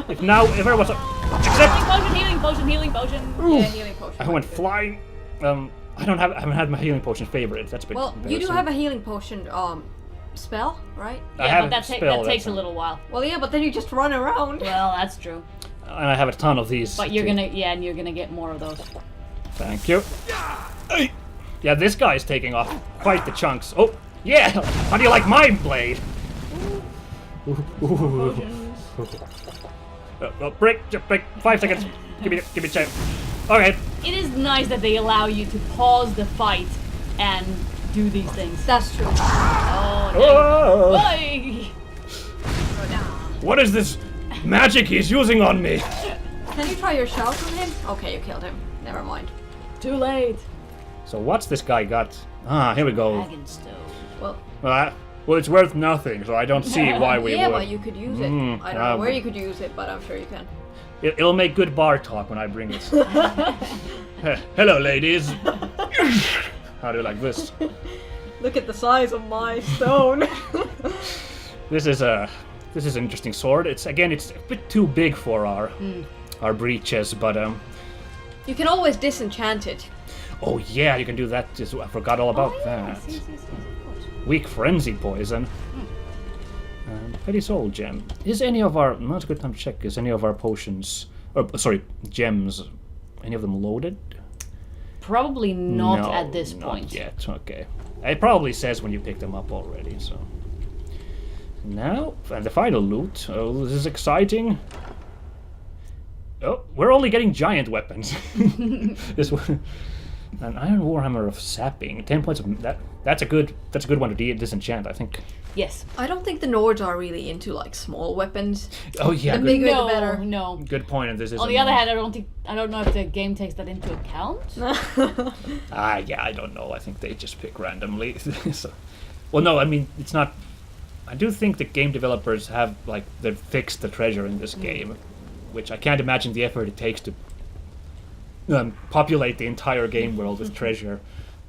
If there was a, except healing potion. Yeah, healing potion. I went flying. I haven't had my healing potion favorite. That's a bit. Well, you do have a healing potion spell, right? I Yeah, have but that, a spell, that takes that's a little while. Well, yeah, but then you just run around. Well, that's true. And I have a ton of these. But you're too. you're gonna get more of those. Thank you. Hey. Yeah, this guy's taking off quite the chunks. Oh, yeah. How do you like my blade? Break. 5 seconds. Give me a chance. Okay. It is nice that they allow you to pause the fight and do these things. That's true. Oh, Oh. no. Oi! What is this magic he's using on me? Can you try your shout on him? Okay, you killed him. Never mind. Too late. So what's this guy got? Ah, here we go. Dragon stone. Well, Well, it's worth nothing, so I don't see why we yeah, would. but you could use it. I don't know where you could use it, but I'm sure you can. It'll make good bar talk when I bring it. Hello, ladies. How do you like this? Look at the size of my stone. This is an interesting sword. It's a bit too big for our breeches, but You can always disenchant it. oh yeah, you can do that. I forgot all about that. Yes, of course. Weak frenzy poison. Petty soul gem. Is any of our? Not a good time to check. Is any of our potions, gems, any of them loaded? Probably not No, at this not point. yet. Okay. It probably says when you pick them up already. So now, and the final loot. Oh, this is exciting. Oh, we're only getting giant weapons. This one, an iron warhammer of sapping. 10 points of that. That's a good one to disenchant, I think. Yes. I don't think the Nords are really into like small weapons. Oh yeah, The good, bigger No, the better. no. good point. And this is On the other hand, I don't know if the game takes that into account. yeah, I don't know. I think they just pick randomly. So, well, no, I mean it's not. I do think the game developers have they've fixed the treasure in this game, which I can't imagine the effort it takes to populate the entire game world with treasure.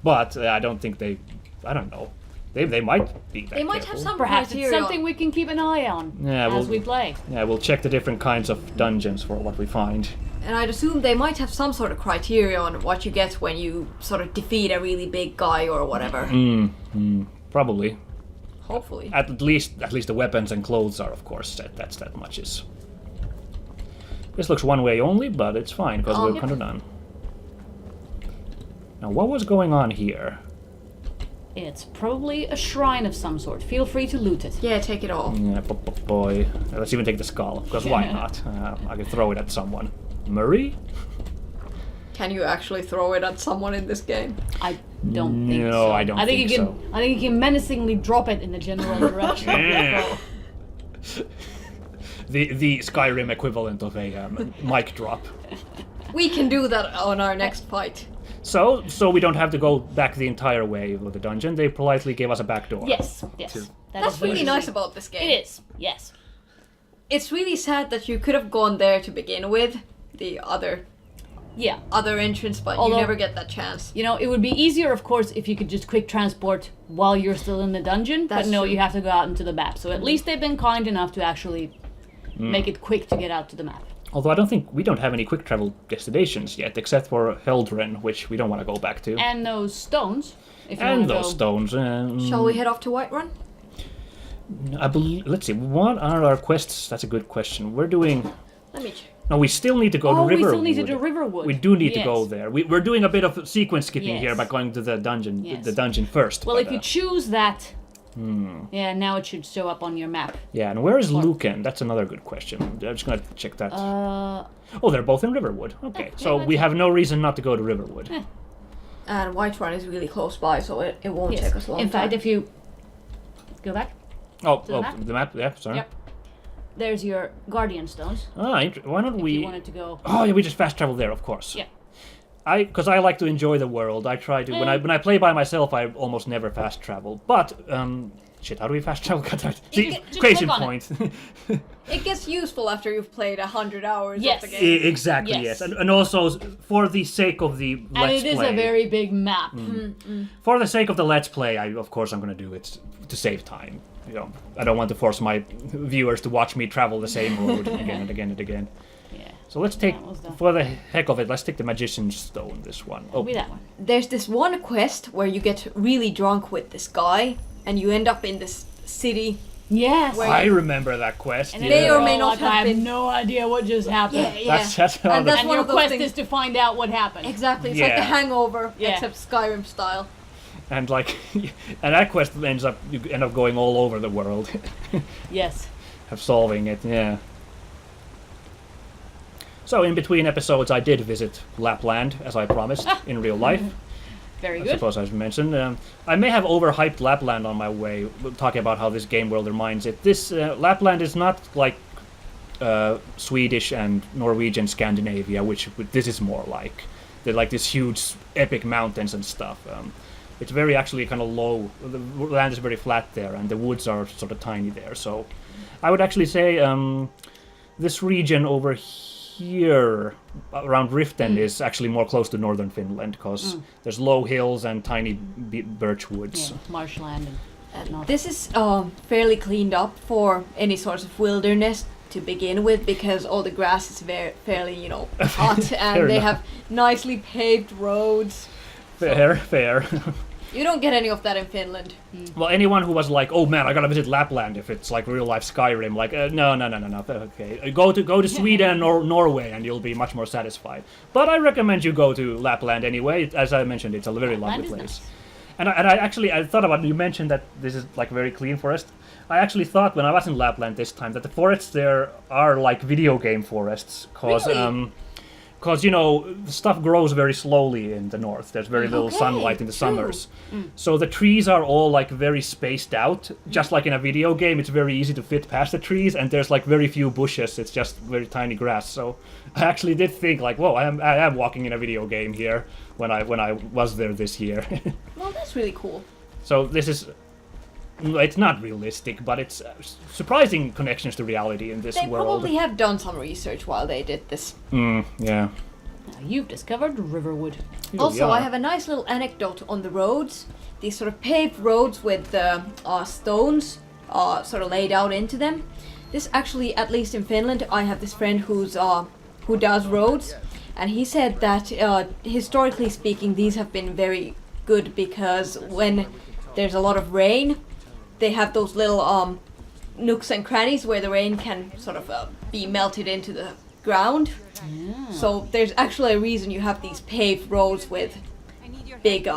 But I don't think they. I don't know. They might be that They might have careful. some Perhaps criteria. it's something we can keep an eye on Yeah, as we play. Yeah, we'll check the different kinds of dungeons for what we find. And I'd assume they might have some sort of criteria on what you get when you sort of defeat a really big guy or whatever. Probably. Hopefully. At least the weapons and clothes are, of course, set. That's that much is. This looks one way only, but it's fine because we're kind of done. Now, what was going on here? It's probably a shrine of some sort. Feel free to loot it. Yeah, take it all. Yeah, boy. Let's even take the skull, because why not? I can throw it at someone. Murray? Can you actually throw it at someone in this game? I don't think so. No, I don't think you can. so. I think you can menacingly drop it in the general direction. Yeah. The Skyrim equivalent of a mic drop. We can do that on our next fight. So we don't have to go back the entire way of the dungeon. They politely gave us a back door. Yes. That's really nice about this game. It is. Yes. It's really sad that you could have gone there to begin with, the other Yeah. entrance, but Although- you never get that chance. You know, it would be easier, of course, if you could just quick transport while you're still in the dungeon. That's but no, true. you have to go out into the map. So at least they've been kind enough to actually make it quick to get out to the map. Although I don't think we don't have any quick travel destinations yet, except for Heldren, which we don't want to go back to. And those stones. If you And wanna those go. stones. Shall we head off to Whiterun? I believe. Let's see. What are our quests? That's a good question. We're doing. Let me check. No, we still need to go to Oh, Riverwood. we still need to do Riverwood. We do need to Yes. go there. We're doing a bit of sequence skipping Yes. here by going to the dungeon. Yes. The dungeon first. Well, but, if you choose that, yeah, now it should show up on your map. yeah, and where is Lucan? That's another good question. I'm just gonna check that. Oh, they're both in Riverwood. Okay, so we have no reason not to go to Riverwood. And Whiterun is really close by, so it won't Yes. take us long In fact, time. if you go back, Oh, the map? the map. Yeah, sorry. Yep. There's your guardian stones. Why don't If we? you wanted to go. Oh, yeah, we just fast travel there, of course. Yeah. Because I like to enjoy the world. I try to when I play by myself. I almost never fast travel. But shit, how do we fast travel? See, just crazy click on point. It gets useful after you've played 100 hours Yes. of the game. Exactly. Yes. Yes, and also for the sake of the And let's it is play. a very big map. For the sake of the let's play, of course I'm going to do it to save time. You know, I don't want to force my viewers to watch me travel the same road again and again and again. Yeah. So let's take, That was the- for the heck of it, let's take the magician's stone. This one. Oh, Be that one. There's this one quest where you get really drunk with this guy, and you end up in this city. Yes. Where- I remember that quest. And yeah. May or may you're not like, have I have been- no idea what just happened. Yeah. That's how And the- that's And one your of those quest things- is to find out what happened. Exactly, it's like Yeah. the Hangover, Yeah. except Skyrim style. and like, and that quest ends up you end up going all over the world, Yes. of solving it. Yeah. So in between episodes, I did visit Lapland as I promised in real life. Very I good. suppose I should mention. I may have overhyped Lapland on my way, talking about how this game world reminds it. This Lapland is not like Swedish and Norwegian Scandinavia, which this is more like. They're like these huge, epic mountains and stuff. It's very actually kind of low. The land is very flat there, and the woods are sort of tiny there. So I would actually say this region over here around Riften is actually more close to northern Finland because there's low hills and tiny birch woods. Yeah, marshland and whatnot. This is fairly cleaned up for any sort of wilderness to begin with because all the grass is fairly, you know, hot and they have nicely paved roads. Fair. You don't get any of that in Finland. Well, anyone who was like, "Oh man, I gotta visit Lapland if it's like real life Skyrim," like, no. Okay, go to Sweden or Norway, and you'll be much more satisfied. But I recommend you go to Lapland anyway. As I mentioned, it's a very lovely Lapland place. is nice. And I thought about it. You mentioned that this is like very clean forest. I actually thought when I was in Lapland this time that the forests there are like video game forests, because you know stuff grows very slowly in the north. There's very little sunlight in the summers, so the trees are all like very spaced out. Just like in a video game, it's very easy to fit past the trees, and there's like very few bushes. It's just very tiny grass. So I actually did think like, whoa, I am walking in a video game here when I was there this year. Well, that's really cool. So this is. It's not realistic, but it's surprising connections to reality in this They world. probably have done some research while they did this. Yeah. Now you've discovered Riverwood. Also, I have a nice little anecdote on the roads. These sort of paved roads with stones sort of laid out into them. This actually, at least in Finland, I have this friend who does roads, and he said that historically speaking, these have been very good because when there's a lot of rain, they have those little nooks and crannies where the rain can sort of be melted into the ground. Yeah. So there's actually a reason you have these paved roads with big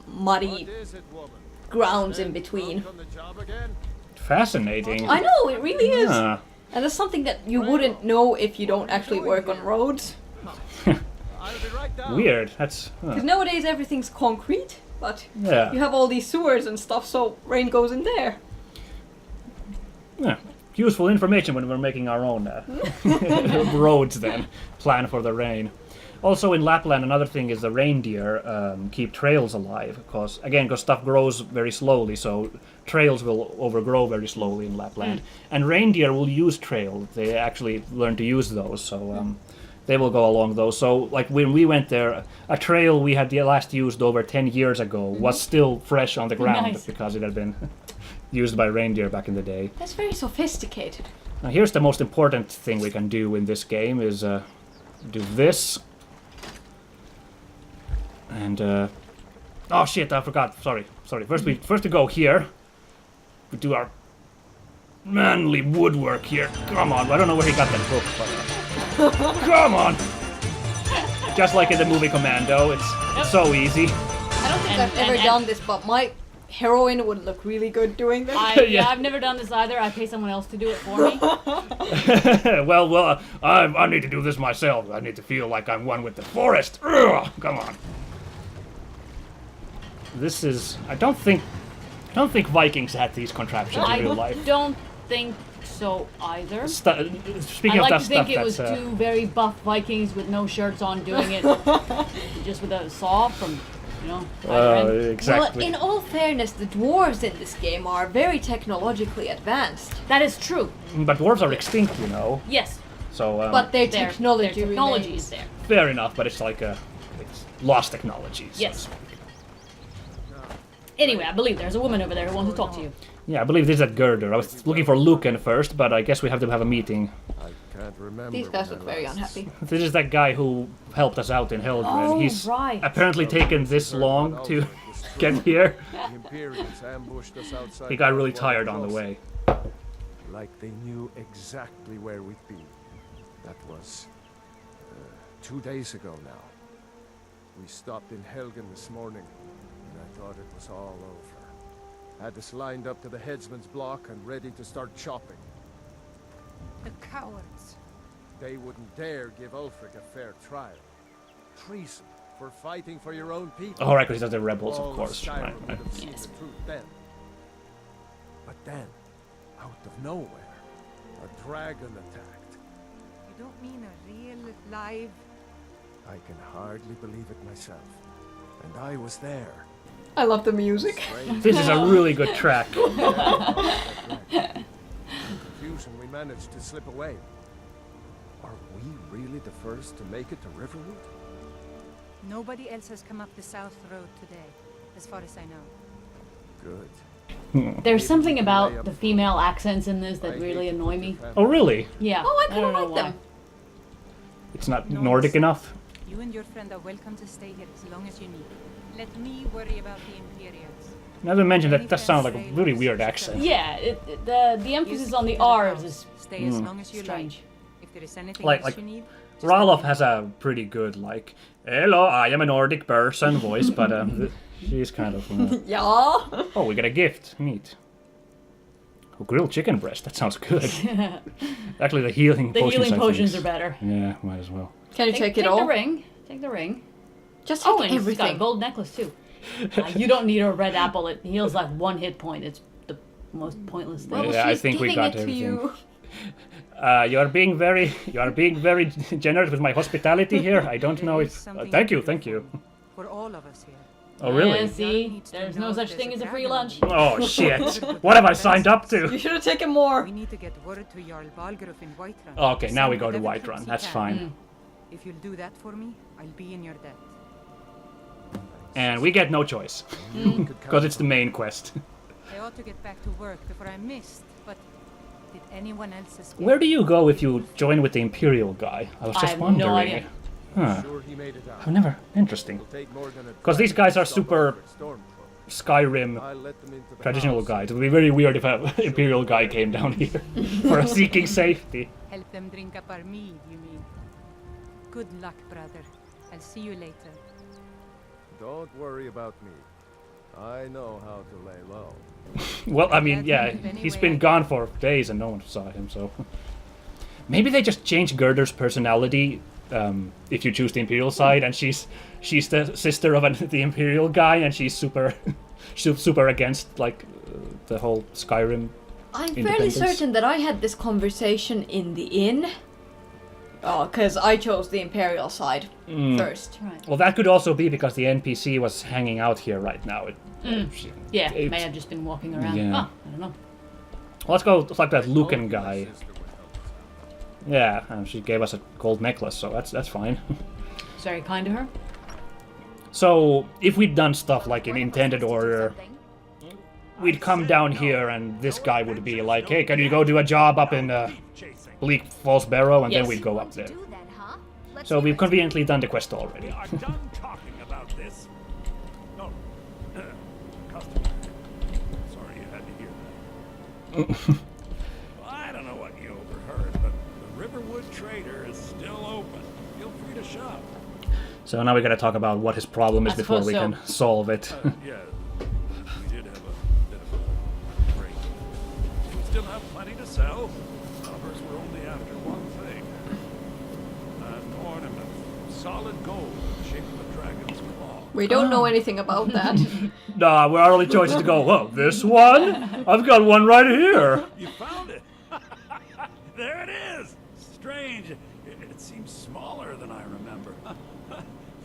muddy grounds in between. Fascinating. I know, it really is. Yeah. And that's something that you wouldn't know if you don't actually work on roads. Weird. That's. Because nowadays everything's concrete, but Yeah. you have all these sewers and stuff, so rain goes in there. Yeah. Useful information when we're making our own roads then. Plan for the rain. Also in Lapland, another thing is the reindeer keep trails alive. Because stuff grows very slowly, so trails will overgrow very slowly in Lapland. And reindeer will use trail. They actually learn to use those, so they will go along those. So like when we went there, a trail we had last used over 10 years ago was still fresh on the ground Nice. because it had been used by reindeer back in the day. That's very sophisticated. Now here's the most important thing we can do in this game is do this. And oh shit, I forgot. Sorry. First we go here. We do our manly woodwork here. Come on, I don't know where he got that book, but come on. Just like in the movie Commando, it's so easy. I don't think And- I've ever and- done this, but my heroine would look really good doing this. Yeah. I've never done this either. I pay someone else to do it for me. well, I need to do this myself. I need to feel like I'm one with the forest. Ugh, come on. This is. I don't think Vikings had these contraptions in real I life. don't think so either. Speaking I of like that to think stuff, it was that's two very buff Vikings with no shirts on doing it, just with a saw from, either end. exactly. Well, in all fairness, the dwarves in this game are very technologically advanced. That is true. But dwarves are extinct, you know. Yes, So. But their their technology technology remains. is there. Fair enough, but it's like it's lost technology. so Yes. to speak. Anyway, I believe there's a woman over there who wants to talk to you. Yeah, I believe this is at Girder. I was looking for Lucan first, but I guess we have to have a meeting. I can't remember. These guys when look I very last- unhappy. This is that guy who helped us out in Heldren. Oh, He's right. apparently taken this long to get here. The Imperials ambushed us outside. He got really Warlock tired on the Crossing, way. Like they knew exactly where we'd be. That was 2 days ago now. We stopped in Helgen this morning, and I thought it was all over. Had us lined up to the headsman's block and ready to start chopping. The cowards. They wouldn't dare give Ulfric a fair trial. Treason for fighting for your own people. Oh, right, because they're the rebels, All of course. Skyrim Right, would right. have seen Yes. the truth then. But then, out of nowhere, a dragon attacked. You don't mean a real, live... I can hardly believe it myself. And I was there. I love the music. This is a really good track. In confusion, we managed to slip away. Are we really the first to make it to Riverwood? Nobody else has come up the south road today, as far as I know. Good. There's something about the female accents in this that really annoy me. Oh, really? Yeah. Oh, I don't kind of know like why. them. It's not No, Nordic listen. enough? You and your friend are welcome to stay here as long as you need. Let me worry about the Imperials. Now to mention that does sound like a really weird accent. Yeah, the emphasis on the R's is Stay as long as you strange. like. If there is anything Like- else like you need, just Ralof let me has a pretty good, like, hello, I am a Nordic person voice, but she's kind of... Yeah. Oh, we got a gift. Neat. Oh, grilled chicken breast. That sounds good. Actually, the healing the potions, healing I potions think. are better. Yeah, might as well. Can you take it the all? ring. Take the ring. Just take Oh, and it's got a everything. gold necklace too. You don't need a red apple. It heals like 1 hit point. It's the most pointless thing. Well, Yeah, I she's think we giving got it to everything. you. You are being very generous with my hospitality here. I don't know if... thank you. For all of us here. Oh, really? Yeah, see, there's no such thing as a free lunch. Oh, shit. What have I signed up You to? should have taken more. We need to get word to Jarl Valgruf in Whiterun. Okay, now we Send go to whatever Whiterun. troops he That's can. fine. If you'll do that for me, I'll be in your debt. And we get no choice. Because it's the main quest. I ought to get back to work before I missed, but did anyone else escape? Where do you go if you join with the Imperial guy? I was I just have no wondering. idea. Huh. Sure he made it out. I've never... Interesting. It'll take more than a 'Cause these guys are stumble super- over Storm Cloak. Skyrim I'll let them into the traditional house. guide. It would be very weird if an Imperial guy came down here for seeking safety. Help them drink up our mead, you mean? Good luck, brother. I'll see you later. Don't worry about me. I know how to lay low. Well, I mean, yeah, he's been gone for days and no one saw him, so... Maybe they just changed Gerder's personality if you choose the Imperial side, and she's the sister of the Imperial guy, and she's super super against, like, the whole Skyrim I'm fairly independence. certain that I had this conversation in the inn. Oh, because I chose the Imperial side first. Right. Well, that could also be because the NPC was hanging out here right now. Yeah, It's- may have just been walking around. Yeah. Oh, I don't know. Let's go like that Lucan My guy. sister would help us out. Yeah, and she gave us a gold necklace, so that's fine. It's very kind of her. So, if we'd done stuff like in Intended Order, we'd come down here and this guy would be like, hey, can you go do a job up in Bleak Falls Barrow? And then Yes. we'd go up there. Do then, huh? Let's So do we've it. conveniently done the quest already. We are done talking about this. No, customer. Sorry you had to hear that. Well, I don't know what you overheard, but the Riverwood Trader is still open. Feel free to shop. So now we gotta talk about what his problem is I before suppose we so. can solve it. Yeah, we did have a bit of a break. We still have plenty to sell. Robbers were only after one thing. An ornament, solid gold in the shape of a dragon's claw. We don't know anything about that. Nah, our only choice is to go, whoa, this one? I've got one right here. You found it! There it is! Strange. It seems smaller than I remember.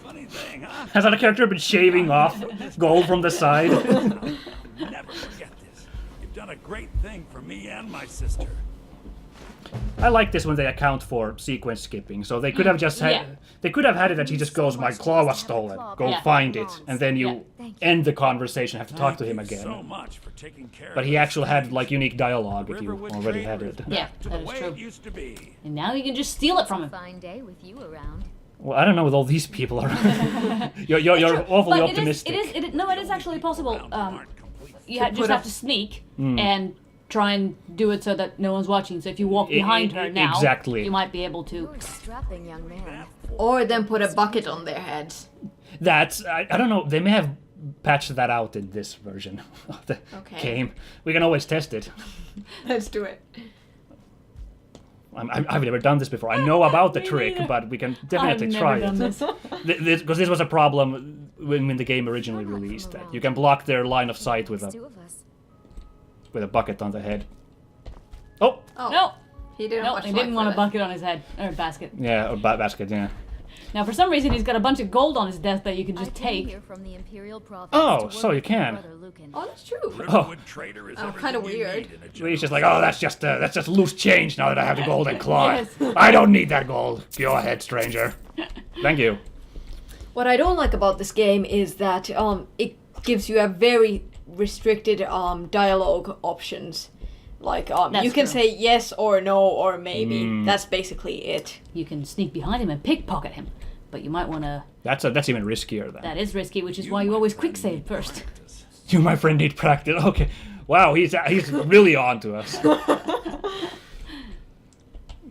Funny thing, huh? Has that character been shaving off gold from the side? Never forget this. You've done a great thing for me and my sister. I like this when they account for sequence skipping. So they could have just had, Yeah. they could have had it that he just goes, my claw was stolen, go Yeah. find it, and then you Thank you. end the conversation, have to talk to him Thank you again. so much for taking care But of he us. actually had like unique dialogue if you Riverwood already Trader had is it. back Yeah, to that the is way true. it used to be. And now you can just steal it from him. Fine day with you around. Well, I don't know with all these people around. you're awfully But optimistic. it is actually possible. Aren't complete. You just have to sneak and try and do it so that no one's watching. So if you walk behind her now, exactly. you might be able to. You're a strapping young man. Or then put a bucket on their heads. That's I don't know. They may have patched that out in this version of the Okay. game. We can always test it. Let's do it. I've never done this before. I know about the trick, neither. but we can I've definitely never try done it. this. Because this was a problem when the game originally released. That you can block their line of sight with There's a two of us. bucket on the head. Oh, Oh, No, he didn't no, watch he didn't Life want a for bucket on his head or basket. yeah, or basket. Yeah. Now, for some reason, he's got a bunch of gold on his desk that you can I just came take. here from the Imperial Province Oh, to work so you with my can. brother Lucan. Oh, that's true. Riverwood trader is everything kinda you weird. need in a general He's just like, oh, that's just loose change now that I have the golden claw. Yes. I don't need that gold. Go ahead, stranger. Thank you. What I don't like about this game is that it gives you a very restricted dialogue options. Like That's you can true. say yes or no or maybe. That's basically it. You can sneak behind him and pickpocket him, but you might want to. That's even riskier then. That is risky, which is why you always quick save first. You, my friend, need practice. Okay. Wow, he's really on to us.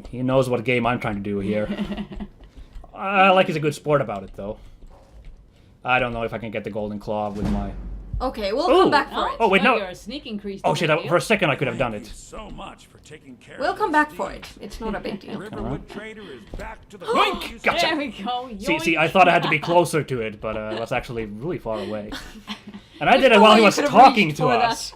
He knows what game I'm trying to do here. I like he's a good sport about it, though. I don't know if I can get the golden claw with my... Okay, we'll Ooh. come back for it. Oh, wait, no. You're a sneak increase. Oh, shit, for a second I could have done Thank you it. so much for taking care We'll of come this back for deed. it. It's not a big deal. Riverwood trader is back to the Yoink! Gotcha. There we go. See, I Yoink. thought I had to be closer to it, but I was actually really far away. And I did it no while way he you was could have talking reached to for that. us.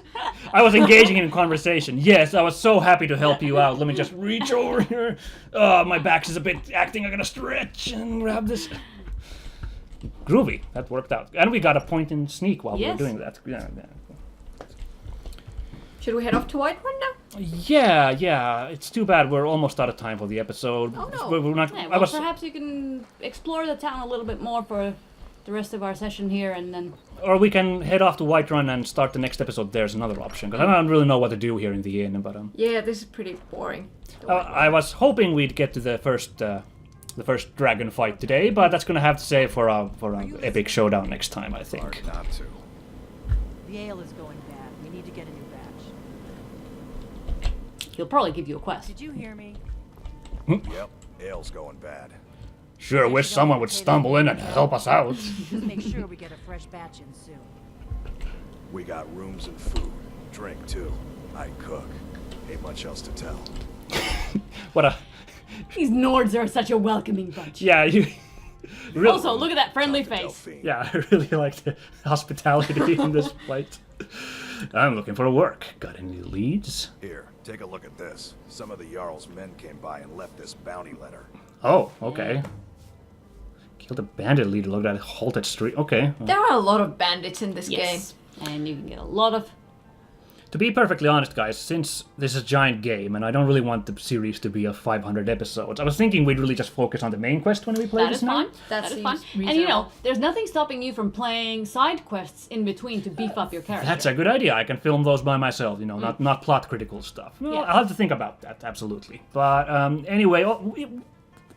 I was engaging in conversation. Yes, I was so happy to help you out. Let me just reach over here. Oh, my back is a bit acting. I'm gonna stretch and grab this. Groovy. That worked out. And we got a point in sneak while we were Yes. doing that. Yeah. Should we head off to Whiterun now? Yeah. It's too bad we're almost out of time for the episode. Oh, no. We're not, Yeah, I well, was, perhaps you can explore the town a little bit more for the rest of our session here, and then. or we can head off to Whiterun and start the next episode. There's another option because I don't really know what to do here in the inn. But Yeah, this is pretty boring. I was hoping we'd get to the first dragon fight today, but that's gonna have to save for a epic showdown next time, I think. Hard not to. The ale is going bad. We need to get a new batch. He'll probably give you a quest. Did you hear me? Yep, ale's going bad. Sure wish someone would stumble in and help us out. Just make sure we get a fresh batch in soon. We got rooms and food, drink too. I cook. Ain't much else to tell. What a These Nords are such a welcoming bunch. yeah you. Really, Also, look at that friendly Talk to face. Delphine. yeah, I really like the hospitality in this fight. I'm looking for work. Got any leads? Here, take a look at this. Some of the Jarl's men came by and left this bounty letter. Oh, okay. Killed a bandit leader. Look at that halted street. Okay. There are a lot of bandits in this Yes. And you can get a lot of. To be perfectly honest, guys, since this is a giant game and I don't really want the series to be of 500 episodes, I was thinking we'd really just focus on the main quest when we play That this is now. fine. That That is fine. seems And you know, reasonable. there's nothing stopping you from playing side quests in between to beef up your character. That's a good idea. I can film those by myself, not plot critical stuff. Well, Yeah. I'll have to think about that, absolutely. But anyway,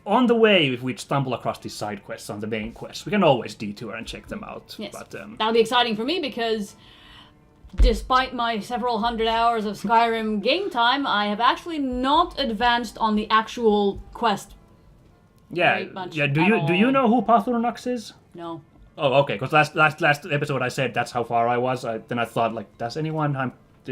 on the way, if we stumble across these side quests on the main quest, we can always detour and check them out. Yes. But That'll be exciting for me because despite my several hundred hours of Skyrim game time, I have actually not advanced on the actual quest. yeah, very much yeah. at Do you all. know who Pathurnux is? No. Oh, okay. Because last episode I said that's how far I was. Then I thought, like, does anyone?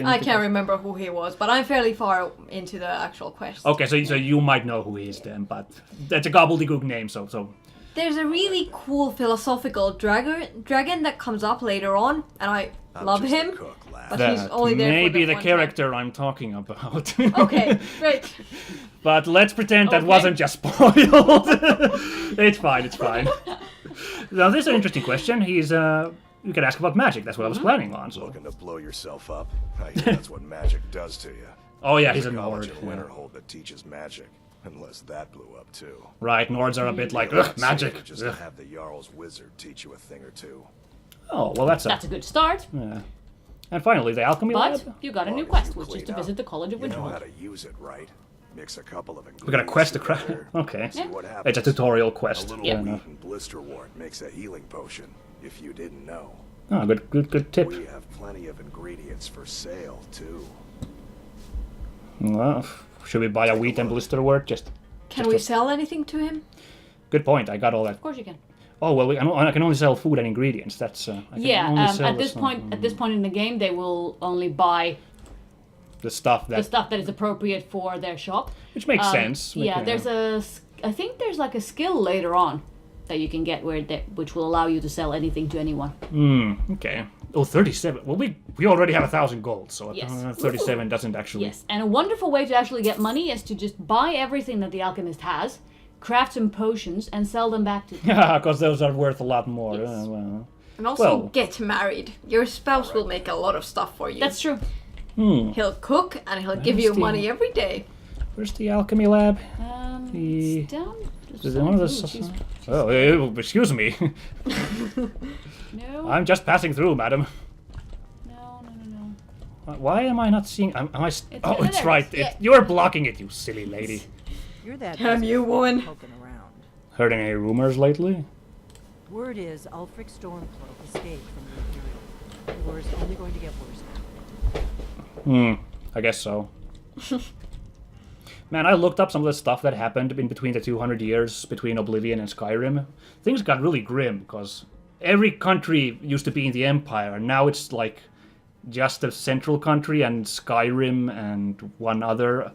I can't remember who he was, but I'm fairly far into the actual quest. Okay, so you might know who he is then, but that's a gobbledygook name. So There's a really cool philosophical dragon that comes up later on, and I I'm love just a him. cook, lad. But he's that only there may for be the one character I'm talking about. time. Okay, great. But let's pretend that Okay. wasn't just spoiled. It's fine. Now, this is an interesting question. You can ask about magic. That's what I was planning on. So. Looking to blow yourself up? I hear that's what magic does to you. Oh yeah, he's There's a college Nord. in Yeah. Winterhold that teaches magic. Unless that blew up too. Right, Nords are a bit like, I'd ugh, magic. say just Ugh. to have the Jarl's wizard teach you a thing or two. Oh, well, that's That's a good start. yeah. And finally, the alchemy But lab. you got a new Long as quest, you which is clean to up, visit the College of You know how Winterhold. to use it, right? Mix a couple of ingredients We got a quest to craft. together, Okay. see what happens. It's a tutorial A quest. little Yeah. wheat and blisterwort makes a healing potion, if you didn't know. Oh, good tip. We have plenty of ingredients for sale, too. Well, should we buy a wheat and blister wort? Can we sell anything to him? Good point. I got all that. Of course you can. Oh well, I can only sell food and ingredients. That's I can Yeah, only sell at this the point in the game, they will only buy the stuff the that stuff that is appropriate for their shop. which makes sense. Like, Yeah, I think there's like a skill later on that you can get which will allow you to sell anything to anyone. Okay. Oh, 37. Well, we already have 1,000 gold, so Yes. 37 doesn't actually. Yes, and a wonderful way to actually get money is to just buy everything that the alchemist has, craft some potions, and sell them back to them. Yeah, because those are worth a lot more. Yes. Well. And also Well- get married. Your spouse will make a lot of stuff for you. That's true. He'll cook and he'll give you Nasty. money every day. Where's the alchemy lab? It's down. Is it one of the... Oh, excuse me. No. I'm just passing through, madam. No. Why am I not seeing... Am I... It's Oh, over it's there. right. Yeah. You're blocking it, you silly lady. You're that Damn you, woman. poking around. Heard any rumors lately? Word is Ulfric Stormcloak escaped from the Imperial. The war is only going to get worse now. I guess so. Man, I looked up some of the stuff that happened in between the 200 years between Oblivion and Skyrim. Things got really grim, because every country used to be in the Empire, and now it's like just a central country and Skyrim and one other,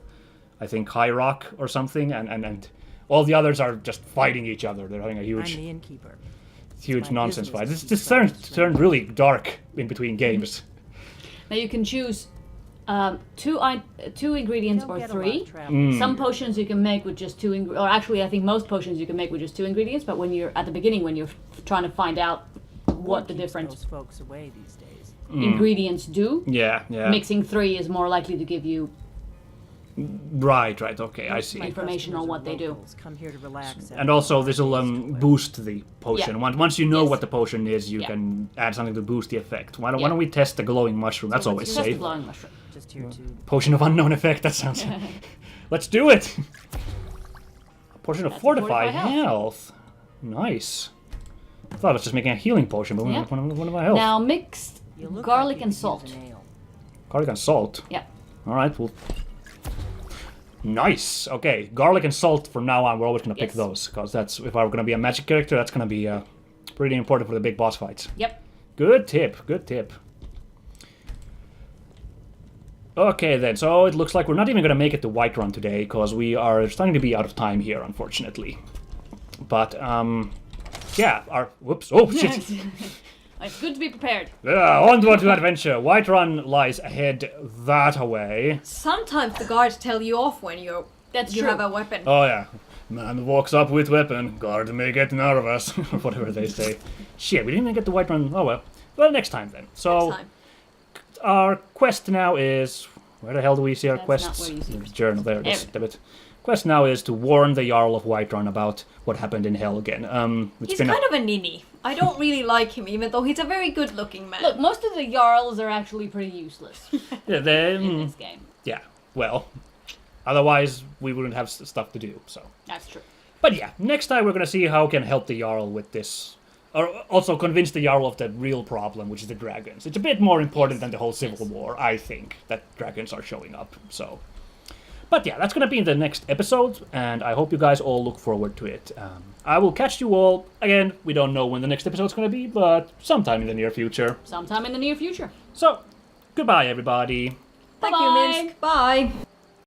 I think Hyrok or something, and all the others are just fighting each other. They're having a I'm huge the innkeeper. huge my nonsense fight. business This is to turned really dark in between games. Now you can choose two ingredients Don't or get a 3. lot traveling. Some potions you can make with just 2 or actually I think most potions you can make with just 2 ingredients, but when you're at the beginning when you're trying to find out what the keeps different those folks away these days. ingredients do, Yeah. mixing 3 is more likely to give you Right, okay, I see. My information on customers what are they do. locals, come here to relax And also, this will boost the potion. Yeah. Once you know Yes. what the potion is, you Yeah. can add something to boost the effect. Why Yeah. don't we test the glowing mushroom? That's always just a safe. glowing mushroom. Just here to Potion of unknown effect. That sounds. Let's do it. Potion of That's a fortify fortify health. Nice. I thought I was just making a healing potion, but Yeah. one of my health. Now mixed you look garlic like you and could use salt. an ale. Garlic and salt. Yeah. All right. Well. Nice. Okay, garlic and salt. From now on, we're always gonna pick Yes. those, because that's if I'm gonna be a magic character, that's gonna be pretty important for the big boss fights. Yep. Good tip, good tip. Okay then, so it looks like we're not even gonna make it to Whiterun today, because we are starting to be out of time here, unfortunately. But, yeah, whoops, oh shit! It's good to be prepared. Onward to adventure. Whiterun lies ahead that way. Sometimes the guards tell you off when you That's you true. have a weapon. Oh yeah. Man walks up with weapon, guard may get nervous, or whatever they say. Shit, we didn't even get to Whiterun. Oh well. Well, next time then. So, Next time. our quest now is... Where the hell do we see our That's quests? not where you see it. Journal, there it is. There. Damn it. Quest now is to warn the Jarl of Whiterun about what happened in Helgen. It's He's been kind of a ninny. I don't really like him, even though he's a very good-looking man. Look, most of the Jarls are actually pretty useless Yeah, they, in this game. yeah, well, otherwise we wouldn't have stuff to do, so. That's true. But yeah, next time we're gonna see how we can help the Jarl with this. Or also convince the Jarl of the real problem, which is the dragons. It's a bit more important than the whole Civil War, I think, that dragons are showing up, so. But yeah, that's gonna be in the next episode, and I hope you guys all look forward to it. I will catch you all, again, we don't know when the next episode's gonna be, but sometime in the near future. Sometime in the near future. So, goodbye everybody. Thank you, Bye-bye. Minsk. Bye.